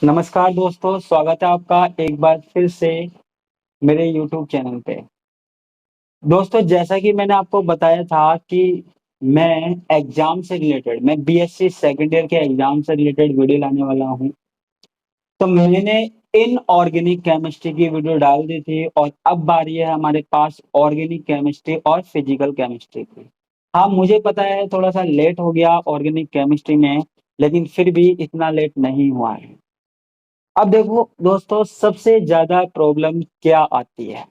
नमस्कार दोस्तों, स्वागत है आपका एक बार फिर से मेरे यूट्यूब चैनल पे। दोस्तों, जैसा कि मैंने आपको बताया था कि मैं बीएससी सेकंड ईयर के एग्जाम से रिलेटेड वीडियो लाने वाला हूँ। तो मैंने इनऑर्गेनिक केमिस्ट्री की वीडियो डाल दी थी और अब बारी है हमारे पास ऑर्गेनिक केमिस्ट्री और फिजिकल केमिस्ट्री की। हाँ, मुझे पता है थोड़ा सा लेट हो गया ऑर्गेनिक केमिस्ट्री में, लेकिन फिर भी इतना लेट नहीं हुआ है। अब देखो दोस्तों, सबसे ज्यादा प्रॉब्लम क्या आती है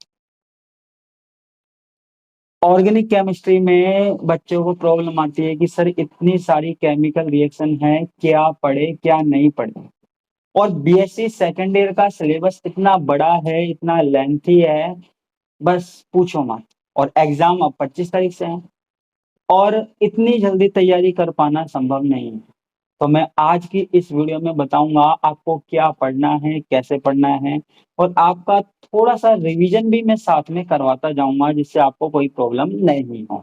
ऑर्गेनिक केमिस्ट्री में। बच्चों को प्रॉब्लम आती है कि सर इतनी सारी केमिकल रिएक्शन है, क्या पढ़े क्या नहीं पढ़े। और बीएससी सेकेंड ईयर का सिलेबस इतना बड़ा है, इतना लेंथी है, बस पूछो मत। और एग्जाम अब 25 तारीख से है और इतनी जल्दी तैयारी कर पाना संभव नहीं है। तो मैं आज की इस वीडियो में बताऊंगा आपको क्या पढ़ना है, कैसे पढ़ना है, और आपका थोड़ा सा रिवीजन भी मैं साथ में करवाता जाऊंगा जिससे आपको कोई प्रॉब्लम नहीं हो।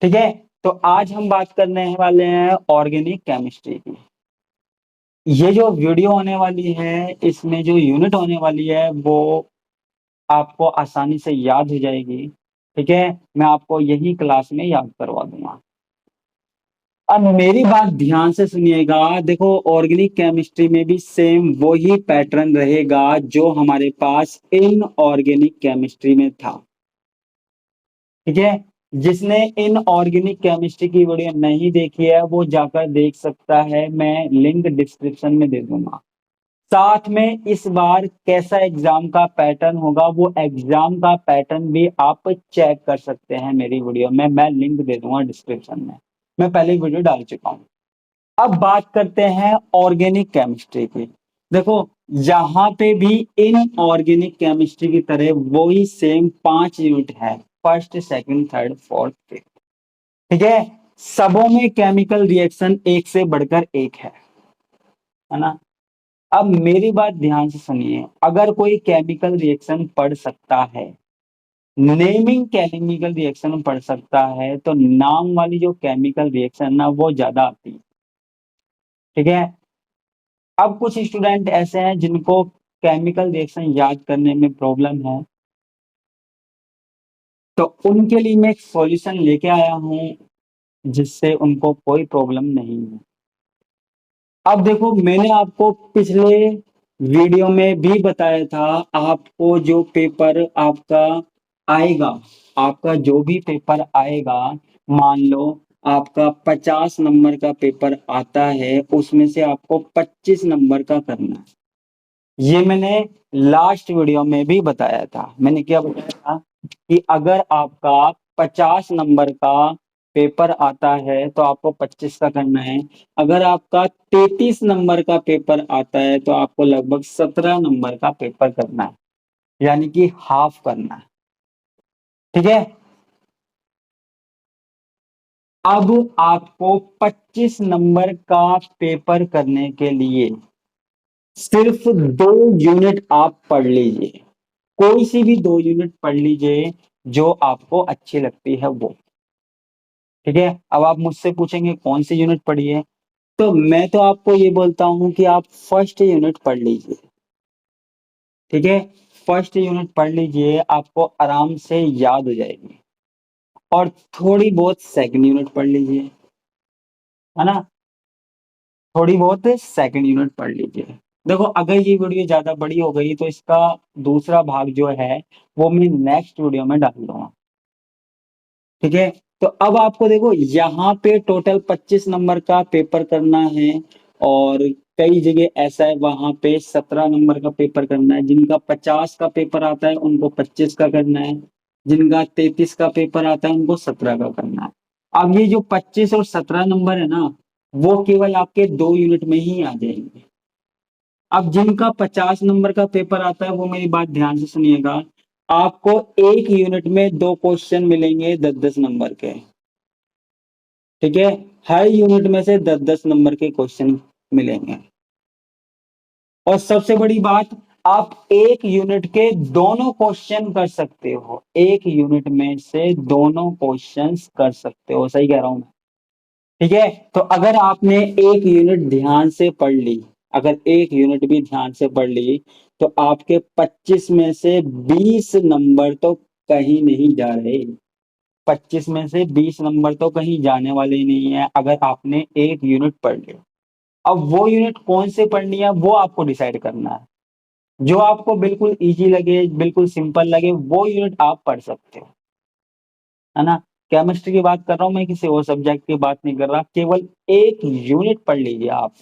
ठीक है। तो आज हम बात करने वाले हैं ऑर्गेनिक केमिस्ट्री की। ये जो वीडियो होने वाली है, इसमें जो यूनिट होने वाली है वो आपको आसानी से याद हो जाएगी। ठीक है, मैं आपको यही क्लास में याद करवा दूंगा। अब मेरी बात ध्यान से सुनिएगा। देखो, ऑर्गेनिक केमिस्ट्री में भी सेम वही पैटर्न रहेगा जो हमारे पास इन ऑर्गेनिक केमिस्ट्री में था। ठीक है। जिसने इन ऑर्गेनिक केमिस्ट्री की वीडियो नहीं देखी है वो जाकर देख सकता है, मैं लिंक डिस्क्रिप्शन में दे दूंगा। साथ में इस बार कैसा एग्जाम का पैटर्न होगा वो एग्जाम का पैटर्न भी आप चेक कर सकते हैं मेरी वीडियो में, मैं लिंक दे दूंगा डिस्क्रिप्शन में। मैं पहले ही वीडियो डाल चुका हूँ। अब बात करते हैं ऑर्गेनिक केमिस्ट्री की। देखो, यहाँ पे भी इन ऑर्गेनिक केमिस्ट्री की तरह वही सेम 5 यूनिट है, first second third fourth fifth. ठीक है। सबों में केमिकल रिएक्शन एक से बढ़कर एक है ना। अब मेरी बात ध्यान से सुनिए, अगर कोई केमिकल रिएक्शन पढ़ सकता है, नेमिंग केमिकल रिएक्शन पढ़ सकता है, तो नाम वाली जो केमिकल रिएक्शन ना वो ज्यादा आती है। ठीक है। अब कुछ स्टूडेंट ऐसे हैं जिनको केमिकल रिएक्शन याद करने में प्रॉब्लम है, तो उनके लिए मैं एक सॉल्यूशन लेके आया हूँ जिससे उनको कोई प्रॉब्लम नहीं है। अब देखो, मैंने आपको पिछले वीडियो में भी बताया था, आपको जो पेपर आपका आएगा, आपका जो भी पेपर आएगा, मान लो आपका 50 नंबर का पेपर आता है, उसमें से आपको 25 नंबर का करना है। ये मैंने लास्ट वीडियो में भी बताया था। मैंने क्या बताया था कि अगर आपका 50 नंबर का पेपर आता है तो आपको 25 का करना है। अगर आपका 33 नंबर का पेपर आता है तो आपको लगभग 17 नंबर का पेपर करना है, यानी कि हाफ करना है। ठीक है। अब आपको 25 नंबर का पेपर करने के लिए सिर्फ 2 यूनिट आप पढ़ लीजिए। कोई सी भी 2 यूनिट पढ़ लीजिए जो आपको अच्छी लगती है वो। ठीक है। अब आप मुझसे पूछेंगे कौन सी यूनिट पढ़ी है, तो मैं तो आपको ये बोलता हूँ कि आप फर्स्ट यूनिट पढ़ लीजिए। ठीक है। फर्स्ट यूनिट पढ़ लीजिए, आपको आराम से याद हो जाएगी। और थोड़ी बहुत सेकंड यूनिट पढ़ लीजिए, है ना। थोड़ी बहुत सेकंड यूनिट पढ़ लीजिए। देखो, अगर ये वीडियो ज्यादा बड़ी हो गई तो इसका दूसरा भाग जो है वो मैं नेक्स्ट वीडियो में डाल दूंगा। ठीक है। तो अब आपको देखो, यहाँ पे टोटल 25 नंबर का पेपर करना है, और कई जगह ऐसा है वहां पे 17 नंबर का पेपर करना है। जिनका 50 का पेपर आता है उनको 25 का करना है, जिनका 33 का पेपर आता है उनको 17 का करना है। अब ये जो 25 और 17 नंबर है ना, वो केवल आपके 2 यूनिट में ही आ जाएंगे। अब जिनका 50 नंबर का पेपर आता है वो मेरी बात ध्यान से सुनिएगा। आपको एक यूनिट में 2 क्वेश्चन मिलेंगे 10-10 नंबर के। ठीक है। हर यूनिट में से 10-10 नंबर के क्वेश्चन मिलेंगे। और सबसे बड़ी बात, आप एक यूनिट के दोनों क्वेश्चन कर सकते हो, एक यूनिट में से दोनों क्वेश्चंस कर सकते हो। सही कह रहा हूं मैं। ठीक है। तो अगर आपने एक यूनिट ध्यान से पढ़ ली, अगर एक यूनिट भी ध्यान से पढ़ ली तो आपके 25 में से 20 नंबर तो कहीं नहीं जा रहे। 25 में से 20 नंबर तो कहीं जाने वाले ही नहीं है अगर आपने एक यूनिट पढ़ लिया। अब वो यूनिट कौन से पढ़नी है वो आपको डिसाइड करना है। जो आपको बिल्कुल इजी लगे, बिल्कुल सिंपल लगे, वो यूनिट आप पढ़ सकते हो, है ना। केमिस्ट्री की बात कर रहा हूं मैं, किसी और सब्जेक्ट की बात नहीं कर रहा। केवल एक यूनिट पढ़ लीजिए आप।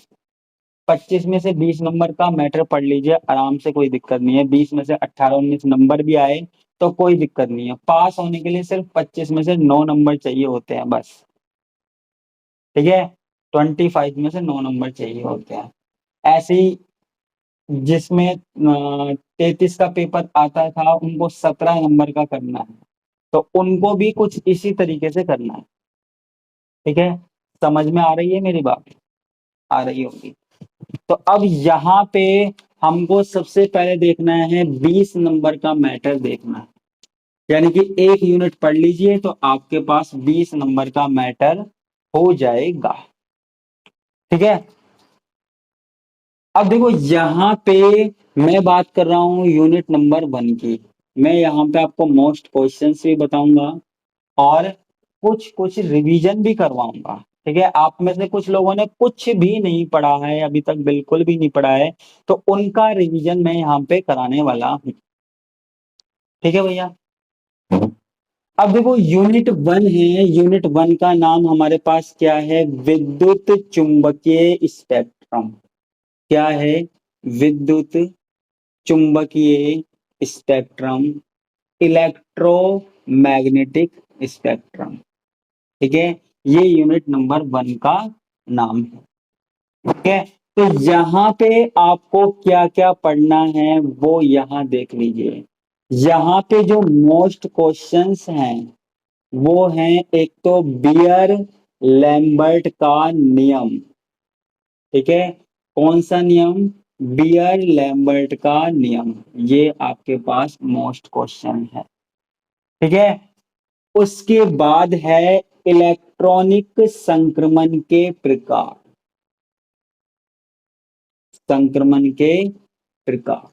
25 में से 20 नंबर का मैटर पढ़ लीजिए आराम से, कोई दिक्कत नहीं है। 20 में से 18-19 नंबर भी आए तो कोई दिक्कत नहीं है। पास होने के लिए सिर्फ 25 में से 9 नंबर चाहिए होते हैं बस। ठीक है, 25 में से 9 नंबर चाहिए होते हैं। ऐसे ही जिसमें 33 का पेपर आता था उनको 17 नंबर का करना है, तो उनको भी कुछ इसी तरीके से करना है। ठीक है, समझ में आ रही है मेरी बात? आ रही होगी। तो अब यहाँ पे हमको सबसे पहले देखना है 20 नंबर का मैटर देखना है। यानी कि एक यूनिट पढ़ लीजिए तो आपके पास 20 नंबर का मैटर हो जाएगा। ठीक है, अब देखो यहाँ पे मैं बात कर रहा हूँ यूनिट नंबर 1 की। मैं यहाँ पे आपको मोस्ट क्वेश्चंस भी बताऊंगा और कुछ कुछ रिवीजन भी करवाऊंगा। ठीक है, आप में से कुछ लोगों ने कुछ भी नहीं पढ़ा है अभी तक, बिल्कुल भी नहीं पढ़ा है, तो उनका रिवीजन मैं यहाँ पे कराने वाला हूँ। ठीक है भैया, अब देखो यूनिट 1 है। यूनिट 1 का नाम हमारे पास क्या है? विद्युत चुंबकीय स्पेक्ट्रम। क्या है? विद्युत चुंबकीय स्पेक्ट्रम, इलेक्ट्रोमैग्नेटिक स्पेक्ट्रम। ठीक है, ये यूनिट नंबर 1 का नाम है। ठीक है, तो यहाँ पे आपको क्या क्या पढ़ना है वो यहाँ देख लीजिए। यहाँ पे जो मोस्ट क्वेश्चंस हैं वो हैं, एक तो बियर लैम्बर्ट का नियम। ठीक है, कौन सा नियम? बियर लैम्बर्ट का नियम। ये आपके पास मोस्ट क्वेश्चन है। ठीक है, उसके बाद है इलेक्ट्रॉनिक संक्रमण के प्रकार। संक्रमण के प्रकार।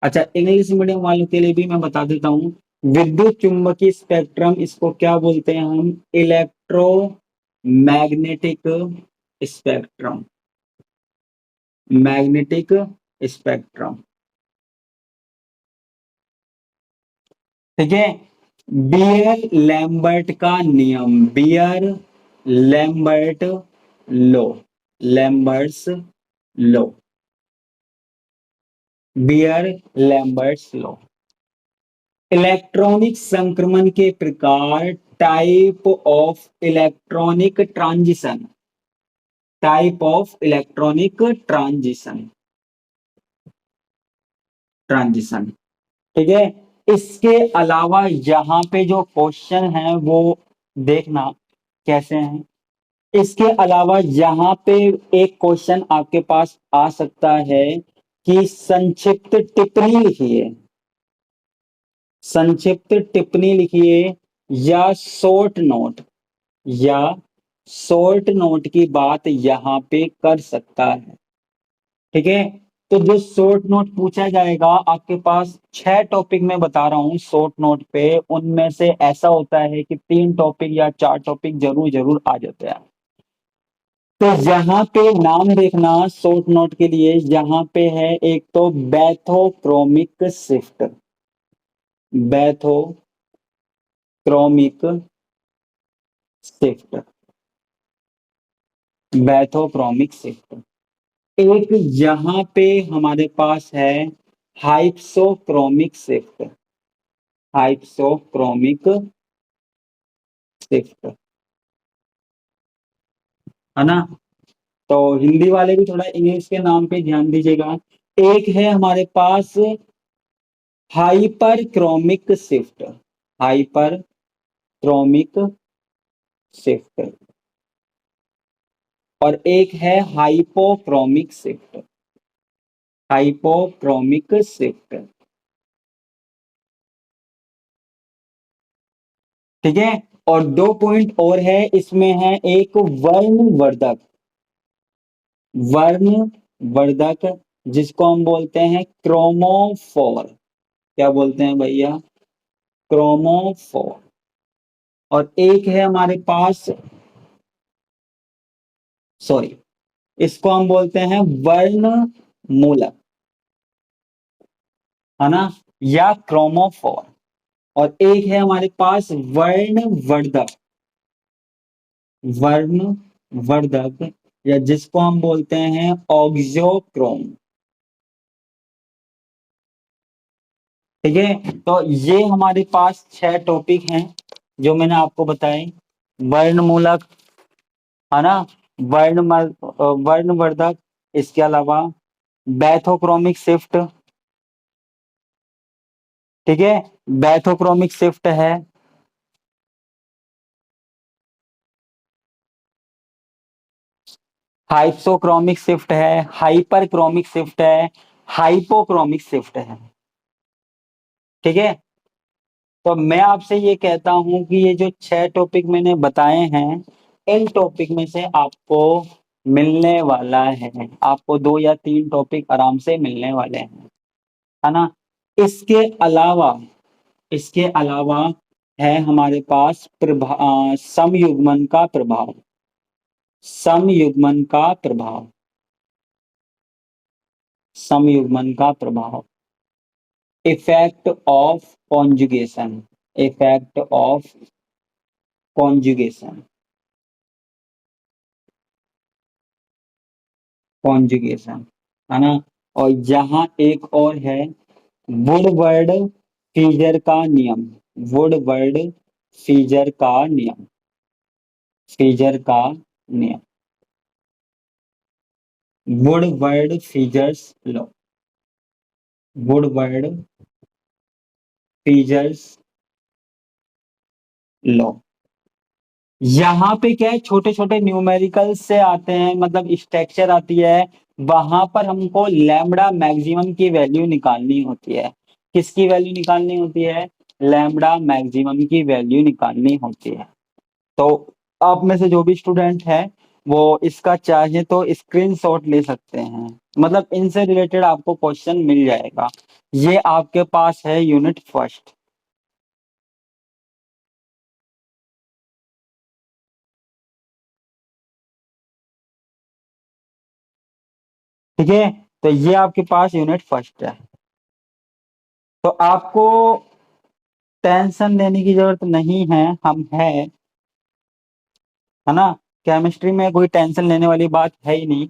अच्छा, इंग्लिश मीडियम वालों के लिए भी मैं बता देता हूं। विद्युत चुंबकीय स्पेक्ट्रम, इसको क्या बोलते हैं हम? Electromagnetic spectrum. Magnetic spectrum. ठीक है, बियर लैम्बर्ट का नियम, Beer Lambert law, Lambert's law, Beer Lambert's law. Electronic संक्रमण के प्रकार, type of electronic transition, type of electronic transition, transition. ठीक है, इसके अलावा यहाँ पे जो क्वेश्चन है वो देखना कैसे हैं। इसके अलावा यहाँ पे एक क्वेश्चन आपके पास आ सकता है कि संक्षिप्त टिप्पणी लिखिए, संक्षिप्त टिप्पणी लिखिए, या शॉर्ट नोट, या शॉर्ट नोट की बात यहाँ पे कर सकता है। ठीक है, तो जो शॉर्ट नोट पूछा जाएगा आपके पास, 6 टॉपिक मैं बता रहा हूँ शॉर्ट नोट पे, उनमें से ऐसा होता है कि 3 टॉपिक या 4 टॉपिक जरूर जरूर आ जाते हैं। तो यहाँ पे नाम देखना शॉर्ट नोट के लिए। यहाँ पे है एक तो bathochromic shift, bathochromic shift, bathochromic shift. एक यहाँ पे हमारे पास है हाइप्सोक्रोमिक शिफ्ट, हाइप्सोक्रोमिक शिफ्ट, है ना। तो हिंदी वाले भी थोड़ा इंग्लिश के नाम पे ध्यान दीजिएगा। एक है हमारे पास hyperchromic shift, hyperchromic shift, और एक है हाइपोक्रोमिक शिफ्ट, हाइपोक्रोमिक शिफ्ट। ठीक है, और 2 पॉइंट और है इसमें, है एक वर्णवर्धक, वर्धक, जिसको हम बोलते हैं क्रोमोफोर। क्या बोलते हैं भैया? क्रोमोफोर। और एक है हमारे पास, सॉरी, इसको हम बोलते हैं वर्ण मूलक, है ना, या क्रोमोफोर। और एक है हमारे पास वर्ण वर्धक, वर्ण वर्धक, या जिसको हम बोलते हैं ऑक्सियोक्रोम। ठीक है, तो ये हमारे पास 6 टॉपिक हैं जो मैंने आपको बताए। वर्ण मूलक, है ना, वर्णवर्धक, इसके अलावा बैथोक्रोमिक शिफ्ट। ठीक है, बैथोक्रोमिक शिफ्ट है, हाइप्सोक्रोमिक शिफ्ट है, हाइपरक्रोमिक शिफ्ट है, हाइपोक्रोमिक शिफ्ट है। ठीक है, तो मैं आपसे ये कहता हूं कि ये जो 6 टॉपिक मैंने बताए हैं, इन टॉपिक में से आपको मिलने वाला है, आपको 2 या 3 टॉपिक आराम से मिलने वाले हैं, है ना। इसके अलावा, इसके अलावा है हमारे पास समयुग्मन का प्रभाव, समयुग्मन का प्रभाव, समयुग्मन का प्रभाव, effect of conjugation, effect of conjugation, conjugation, है ना। और यहाँ एक और है, वुडवर्ड फीजर का नियम, वुडवर्ड फीजर का नियम, फीजर का नियम, वुडवर्ड फीजर्स लॉ, वुडवर्ड फीजर्स लॉ। यहाँ पे क्या है, छोटे छोटे न्यूमेरिकल से आते हैं, मतलब स्ट्रक्चर आती है, वहां पर हमको लैम्बडा मैक्सिमम की वैल्यू निकालनी होती है। किसकी वैल्यू निकालनी होती है? लैम्बडा मैक्सिमम की वैल्यू निकालनी होती है। तो आप में से जो भी स्टूडेंट है वो इसका चाहे तो स्क्रीनशॉट ले सकते हैं, मतलब इनसे रिलेटेड आपको क्वेश्चन मिल जाएगा। ये आपके पास है यूनिट फर्स्ट। ठीक है, तो ये आपके पास यूनिट फर्स्ट है, तो आपको टेंशन लेने की जरूरत नहीं है, हम है ना। केमिस्ट्री में कोई टेंशन लेने वाली बात है ही नहीं।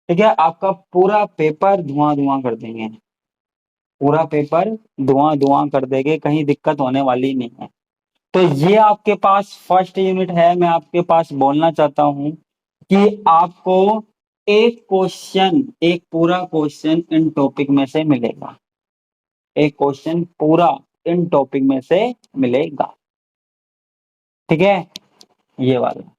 ठीक है, आपका पूरा पेपर धुआं धुआं कर देंगे, पूरा पेपर धुआं धुआं कर देंगे, कहीं दिक्कत होने वाली नहीं है। तो ये आपके पास फर्स्ट यूनिट है। मैं आपके पास बोलना चाहता हूं कि आपको एक क्वेश्चन, एक पूरा क्वेश्चन इन टॉपिक में से मिलेगा, एक क्वेश्चन पूरा इन टॉपिक में से मिलेगा। ठीक है, ये वाला।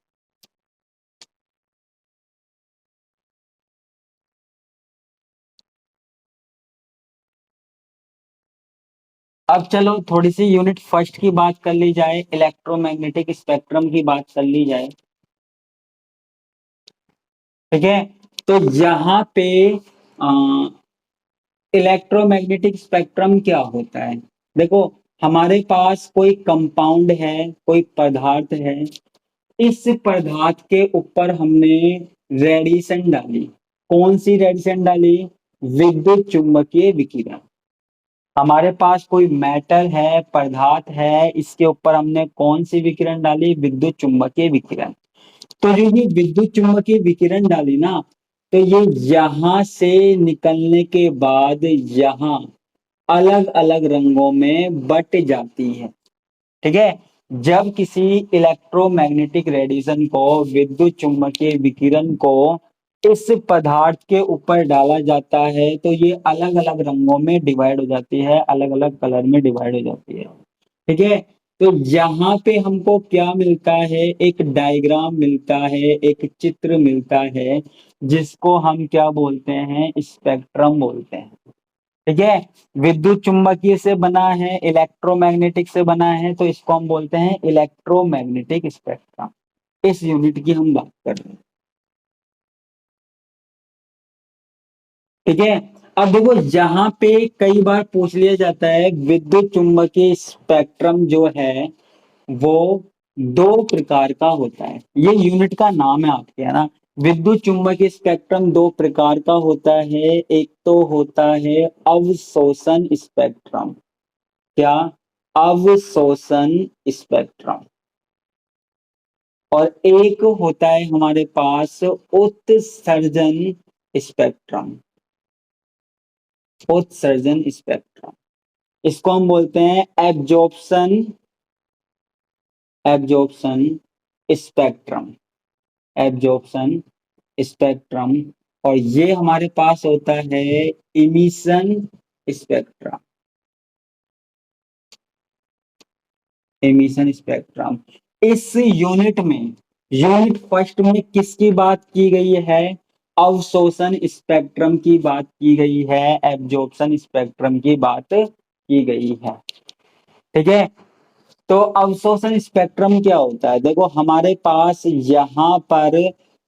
अब चलो थोड़ी सी यूनिट फर्स्ट की बात कर ली जाए, इलेक्ट्रोमैग्नेटिक स्पेक्ट्रम की बात कर ली जाए। ठीक है, तो यहाँ पे इलेक्ट्रोमैग्नेटिक स्पेक्ट्रम क्या होता है? देखो, हमारे पास कोई कंपाउंड है, कोई पदार्थ है, इस पदार्थ के ऊपर हमने रेडिएशन डाली। कौन सी रेडिएशन डाली? विद्युत चुंबकीय विकिरण। हमारे पास कोई मेटल है, पदार्थ है, इसके ऊपर हमने कौन सी विकिरण डाली? विद्युत चुंबकीय विकिरण। तो जो ये विद्युत चुंबकीय विकिरण डाली ना, तो ये यहां से निकलने के बाद यहाँ अलग अलग रंगों में बट जाती है। ठीक है, जब किसी इलेक्ट्रोमैग्नेटिक रेडिएशन को, विद्युत चुंबकीय विकिरण को इस पदार्थ के ऊपर डाला जाता है, तो ये अलग अलग रंगों में डिवाइड हो जाती है, अलग अलग कलर में डिवाइड हो जाती है। ठीक है, तो यहाँ पे हमको क्या मिलता है? एक डायग्राम मिलता है, एक चित्र मिलता है, जिसको हम क्या बोलते हैं? स्पेक्ट्रम बोलते हैं। ठीक है, विद्युत चुंबकीय से बना है, इलेक्ट्रोमैग्नेटिक से बना है, तो इसको हम बोलते हैं इलेक्ट्रोमैग्नेटिक स्पेक्ट्रम। इस यूनिट की हम बात कर रहे हैं। ठीक है। अब देखो यहाँ पे कई बार पूछ लिया जाता है विद्युत चुंबकीय स्पेक्ट्रम जो है वो दो प्रकार का होता है, ये यूनिट का नाम है आपके, है ना। विद्युत चुंबकीय स्पेक्ट्रम दो प्रकार का होता है, एक तो होता है अवशोषण स्पेक्ट्रम। क्या? अवशोषण स्पेक्ट्रम। और एक होता है हमारे पास उत्सर्जन स्पेक्ट्रम। उत्सर्जन स्पेक्ट्रम, इसको हम बोलते हैं absorption, absorption spectrum, absorption spectrum. और ये हमारे पास होता है इमिशन स्पेक्ट्रम, इमिशन स्पेक्ट्रम। इस यूनिट में, यूनिट फर्स्ट में किसकी बात की गई है? अवशोषण स्पेक्ट्रम की बात की गई है, एब्जॉर्प्शन स्पेक्ट्रम की बात की गई है। ठीक है। तो अवशोषण स्पेक्ट्रम क्या होता है? देखो हमारे पास यहाँ पर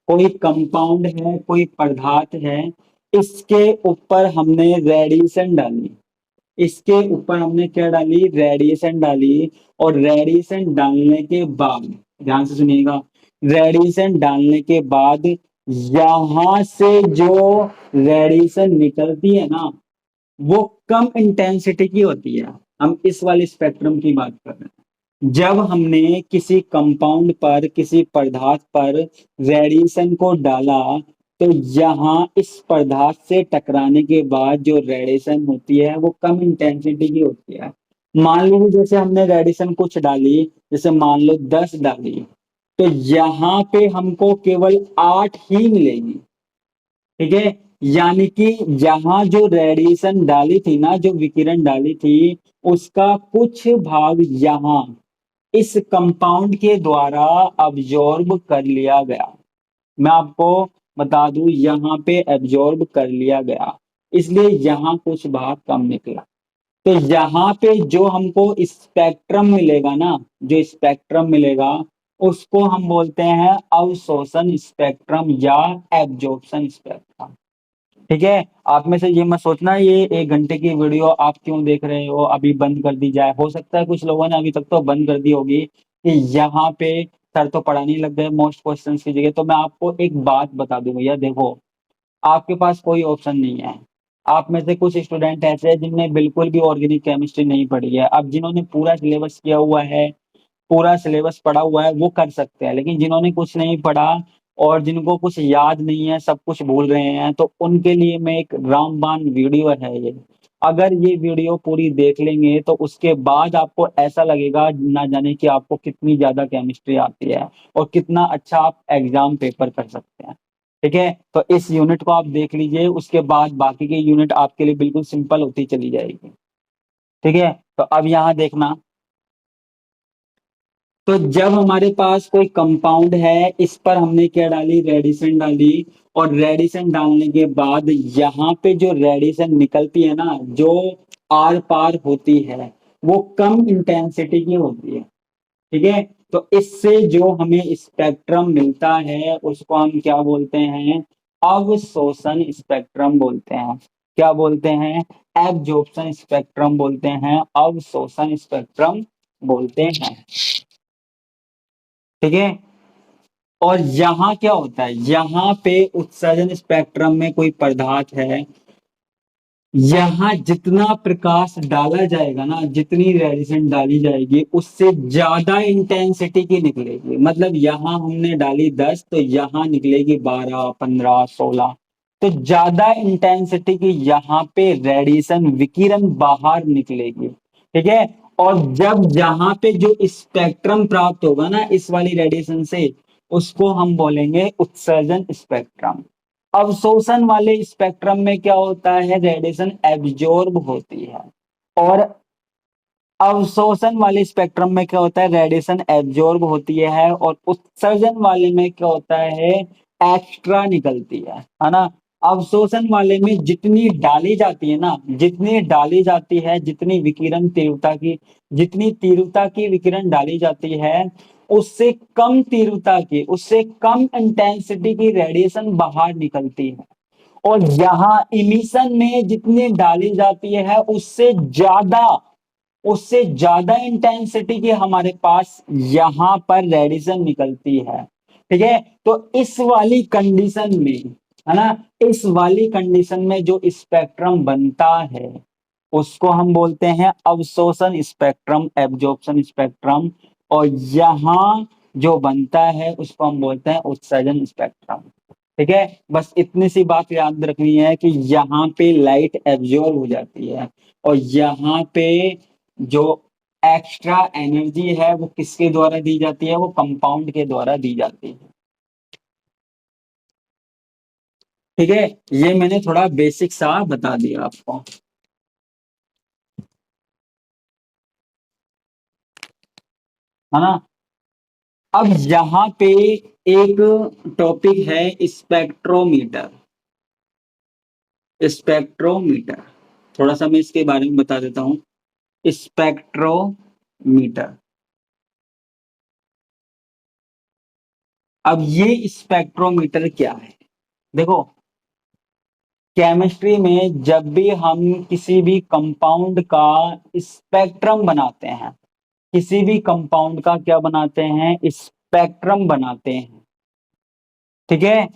कोई कंपाउंड है, कोई पदार्थ है, इसके ऊपर हमने रेडिएशन डाली, इसके ऊपर हमने क्या डाली? रेडिएशन डाली। और रेडिएशन डालने के बाद, ध्यान से सुनिएगा, रेडिएशन डालने के बाद यहां से जो रेडिएशन निकलती है ना, वो कम इंटेंसिटी की होती है। हम इस वाले स्पेक्ट्रम की बात कर रहे हैं। जब हमने किसी कंपाउंड पर, किसी पदार्थ पर रेडिएशन को डाला, तो यहाँ इस पदार्थ से टकराने के बाद जो रेडिएशन होती है वो कम इंटेंसिटी की होती है। मान लीजिए जैसे हमने रेडिएशन कुछ डाली, जैसे मान लो 10 डाली, तो यहाँ पे हमको केवल 8 ही मिलेगी। ठीक है। यानी कि यहाँ जो रेडिएशन डाली थी ना, जो विकिरण डाली थी, उसका कुछ भाग यहाँ इस कंपाउंड के द्वारा अब्जॉर्ब कर लिया गया। मैं आपको बता दूं, यहाँ पे एब्जॉर्ब कर लिया गया, इसलिए यहाँ कुछ भाग कम निकला। तो यहाँ पे जो हमको स्पेक्ट्रम मिलेगा ना, जो स्पेक्ट्रम मिलेगा, उसको हम बोलते हैं अवशोषण स्पेक्ट्रम या एब्जॉर्प्शन स्पेक्ट्रम। ठीक है। आप में से ये मत सोचना ये 1 घंटे की वीडियो आप क्यों देख रहे हो, अभी बंद कर दी जाए। हो सकता है कुछ लोगों ने अभी तक तो बंद कर दी होगी कि यहाँ पे सर तो पढ़ाने लग गए मोस्ट क्वेश्चंस की जगह। तो मैं आपको एक बात बता दूं भैया, देखो आपके पास कोई ऑप्शन नहीं है। आप में से कुछ स्टूडेंट ऐसे हैं जिनने बिल्कुल भी ऑर्गेनिक केमिस्ट्री नहीं पढ़ी है। अब जिन्होंने पूरा सिलेबस किया हुआ है, पूरा सिलेबस पढ़ा हुआ है, वो कर सकते हैं। लेकिन जिन्होंने कुछ नहीं पढ़ा और जिनको कुछ याद नहीं है, सब कुछ भूल रहे हैं, तो उनके लिए मैं एक रामबाण वीडियो है ये। अगर ये वीडियो पूरी देख लेंगे तो उसके बाद आपको ऐसा लगेगा ना जाने कि आपको कितनी ज्यादा केमिस्ट्री आती है और कितना अच्छा आप एग्जाम पेपर कर सकते हैं। ठीक है। तो इस यूनिट को आप देख लीजिए, उसके बाद बाकी की यूनिट आपके लिए बिल्कुल सिंपल होती चली जाएगी। ठीक है। तो अब यहाँ देखना, तो जब हमारे पास कोई कंपाउंड है, इस पर हमने क्या डाली? रेडिएशन डाली। और रेडिएशन डालने के बाद यहाँ पे जो रेडिएशन निकलती है ना, जो आर पार होती है, वो कम इंटेंसिटी की होती है। ठीक है। तो इससे जो हमें स्पेक्ट्रम मिलता है उसको हम क्या बोलते हैं? अवशोषण स्पेक्ट्रम बोलते हैं। क्या बोलते हैं? एब्जॉर्प्शन स्पेक्ट्रम बोलते हैं, अवशोषण स्पेक्ट्रम बोलते हैं। ठीक है। और यहाँ क्या होता है? यहाँ पे उत्सर्जन स्पेक्ट्रम में कोई पदार्थ है, यहाँ जितना प्रकाश डाला जाएगा ना, जितनी रेडिएशन डाली जाएगी, उससे ज्यादा इंटेंसिटी की निकलेगी। मतलब यहाँ हमने डाली 10, तो यहाँ निकलेगी 12, 15, 16। तो ज्यादा इंटेंसिटी की यहाँ पे रेडिएशन, विकिरण बाहर निकलेगी। ठीक है। और जब यहाँ पे जो स्पेक्ट्रम प्राप्त होगा ना इस वाली रेडिएशन से, उसको हम बोलेंगे उत्सर्जन स्पेक्ट्रम। अवशोषण वाले स्पेक्ट्रम में क्या होता है? रेडिएशन एब्जॉर्ब होती है। और अवशोषण वाले स्पेक्ट्रम में क्या होता है? रेडिएशन एब्जॉर्ब होती है। और उत्सर्जन वाले में क्या होता है? एक्स्ट्रा निकलती है ना। अवशोषण वाले में जितनी डाली जाती है ना, जितनी डाली जाती है, जितनी विकिरण तीव्रता की, जितनी तीव्रता की विकिरण डाली जाती है, उससे कम तीव्रता की, उससे कम इंटेंसिटी की रेडिएशन बाहर निकलती है। और यहाँ इमिशन में जितनी डाली जाती है उससे ज्यादा इंटेंसिटी की हमारे पास यहाँ पर रेडिएशन निकलती है। ठीक है, तो इस वाली कंडीशन में, है ना, इस वाली कंडीशन में जो स्पेक्ट्रम बनता है उसको हम बोलते हैं अवशोषण स्पेक्ट्रम, एब्जॉर्प्शन स्पेक्ट्रम। और यहाँ जो बनता है उसको हम बोलते हैं उत्सर्जन स्पेक्ट्रम। ठीक है, बस इतनी सी बात याद रखनी है कि यहाँ पे लाइट एब्जॉर्ब हो जाती है और यहाँ पे जो एक्स्ट्रा एनर्जी है वो किसके द्वारा दी जाती है, वो कंपाउंड के द्वारा दी जाती है। ठीक है, ये मैंने थोड़ा बेसिक सा बता दिया आपको, है ना। अब यहाँ पे एक टॉपिक है स्पेक्ट्रोमीटर। स्पेक्ट्रोमीटर, थोड़ा सा मैं इसके बारे में बता देता हूं। स्पेक्ट्रोमीटर, अब ये स्पेक्ट्रोमीटर क्या है? देखो, केमिस्ट्री में जब भी हम किसी भी कंपाउंड का स्पेक्ट्रम बनाते हैं, किसी भी कंपाउंड का क्या बनाते हैं, स्पेक्ट्रम बनाते हैं। ठीक है,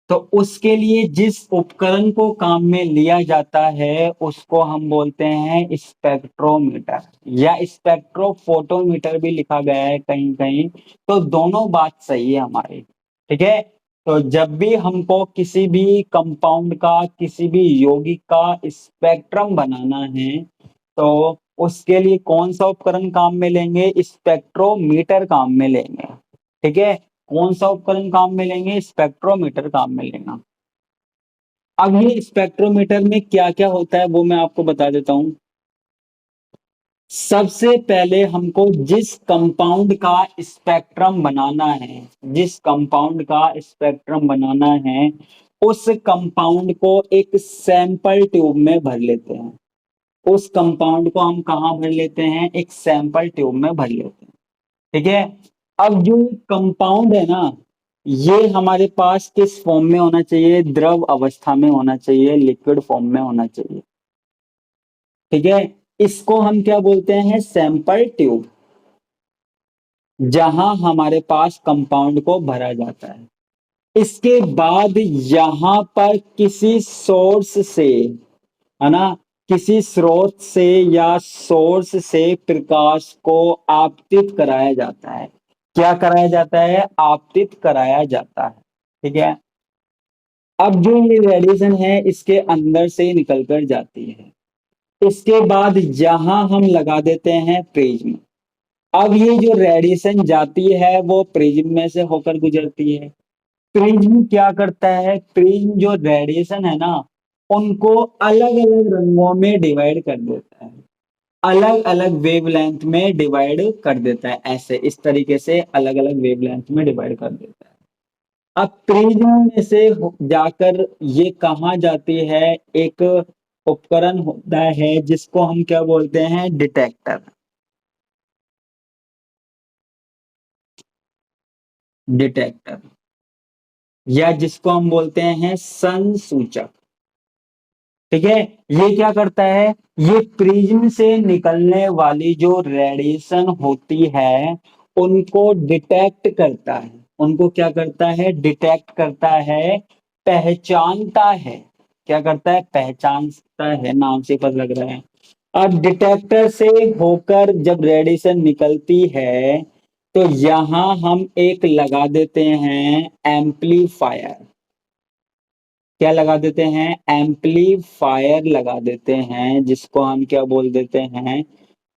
तो उसके लिए जिस उपकरण को काम में लिया जाता है उसको हम बोलते हैं स्पेक्ट्रोमीटर, या स्पेक्ट्रोफोटोमीटर भी लिखा गया है कहीं कहीं, तो दोनों बात सही है हमारी। ठीक है, तो जब भी हमको किसी भी कंपाउंड का, किसी भी यौगिक का स्पेक्ट्रम बनाना है तो उसके लिए कौन सा उपकरण काम में लेंगे, स्पेक्ट्रोमीटर काम में लेंगे। ठीक है, कौन सा उपकरण काम में लेंगे, स्पेक्ट्रोमीटर काम में लेना। अब ये स्पेक्ट्रोमीटर में क्या क्या होता है वो मैं आपको बता देता हूं। सबसे पहले हमको जिस कंपाउंड का स्पेक्ट्रम बनाना है, जिस कंपाउंड का स्पेक्ट्रम बनाना है उस कंपाउंड को एक सैंपल ट्यूब में भर लेते हैं। उस कंपाउंड को हम कहाँ भर लेते हैं, एक सैंपल ट्यूब में भर लेते हैं। ठीक है, अब जो कंपाउंड है ना, ये हमारे पास किस फॉर्म में होना चाहिए, द्रव अवस्था में होना चाहिए, लिक्विड फॉर्म में होना चाहिए। ठीक है, इसको हम क्या बोलते हैं, सैंपल ट्यूब, जहां हमारे पास कंपाउंड को भरा जाता है। इसके बाद यहां पर किसी सोर्स से, है ना, किसी स्रोत से या सोर्स से प्रकाश को आपतित कराया जाता है। क्या कराया जाता है, आपतित कराया जाता है। ठीक है, अब जो ये रेडिएशन है इसके अंदर से निकल कर जाती है। इसके बाद यहां हम लगा देते हैं प्रिज्म। अब ये जो रेडिएशन जाती है वो प्रिज्म में से होकर गुजरती है। प्रिज्म क्या करता है, प्रिज्म जो रेडिएशन है ना उनको अलग अलग रंगों में डिवाइड कर देता है, अलग अलग वेवलेंथ में डिवाइड कर देता है, ऐसे इस तरीके से अलग अलग वेवलेंथ में डिवाइड कर देता है। अब प्रिज्म में से जाकर ये कहाँ जाती है, एक उपकरण होता है जिसको हम क्या बोलते हैं, डिटेक्टर। डिटेक्टर, या जिसको हम बोलते हैं संसूचक। ठीक है, ये क्या करता है, ये प्रिज्म से निकलने वाली जो रेडिएशन होती है उनको डिटेक्ट करता है। उनको क्या करता है, डिटेक्ट करता है, पहचानता है। क्या करता है, पहचानता है, नाम से पता लग रहा है। अब डिटेक्टर से होकर जब रेडिएशन निकलती है तो यहां हम एक लगा देते हैं एम्पलीफायर। क्या लगा देते हैं, एम्पलीफायर लगा देते हैं, जिसको हम क्या बोल देते हैं,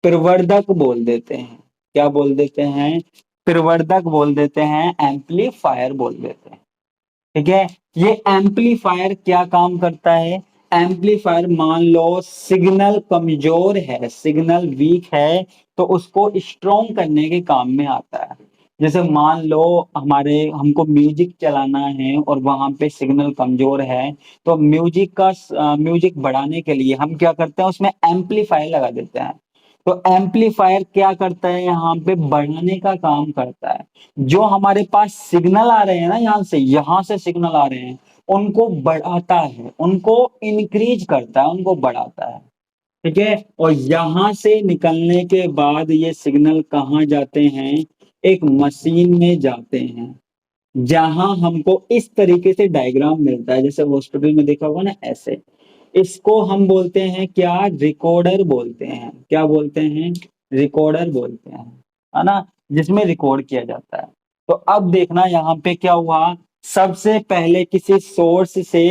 प्रवर्धक बोल देते हैं। क्या बोल देते हैं, प्रवर्धक बोल देते हैं, एम्पलीफायर बोल देते हैं। ठीक है, ये एम्पलीफायर क्या काम करता है, एम्पलीफायर मान लो सिग्नल कमजोर है, सिग्नल वीक है, तो उसको स्ट्रॉन्ग करने के काम में आता है। जैसे मान लो हमारे हमको म्यूजिक चलाना है और वहां पे सिग्नल कमजोर है, तो म्यूजिक बढ़ाने के लिए हम क्या करते हैं, उसमें एम्पलीफायर लगा देते हैं। तो एम्पलीफायर क्या करता है, यहाँ पे बढ़ाने का काम करता है। जो हमारे पास सिग्नल आ रहे हैं ना, यहाँ से सिग्नल आ रहे हैं, उनको बढ़ाता है, उनको इंक्रीज करता है, उनको बढ़ाता है। ठीक है, और यहां से निकलने के बाद ये सिग्नल कहाँ जाते हैं, एक मशीन में जाते हैं, जहां हमको इस तरीके से डायग्राम मिलता है, जैसे हॉस्पिटल में देखा होगा ना ऐसे। इसको हम बोलते हैं क्या, रिकॉर्डर बोलते हैं। क्या बोलते हैं, रिकॉर्डर बोलते हैं, है ना, जिसमें रिकॉर्ड किया जाता है। तो अब देखना यहाँ पे क्या हुआ, सबसे पहले किसी सोर्स से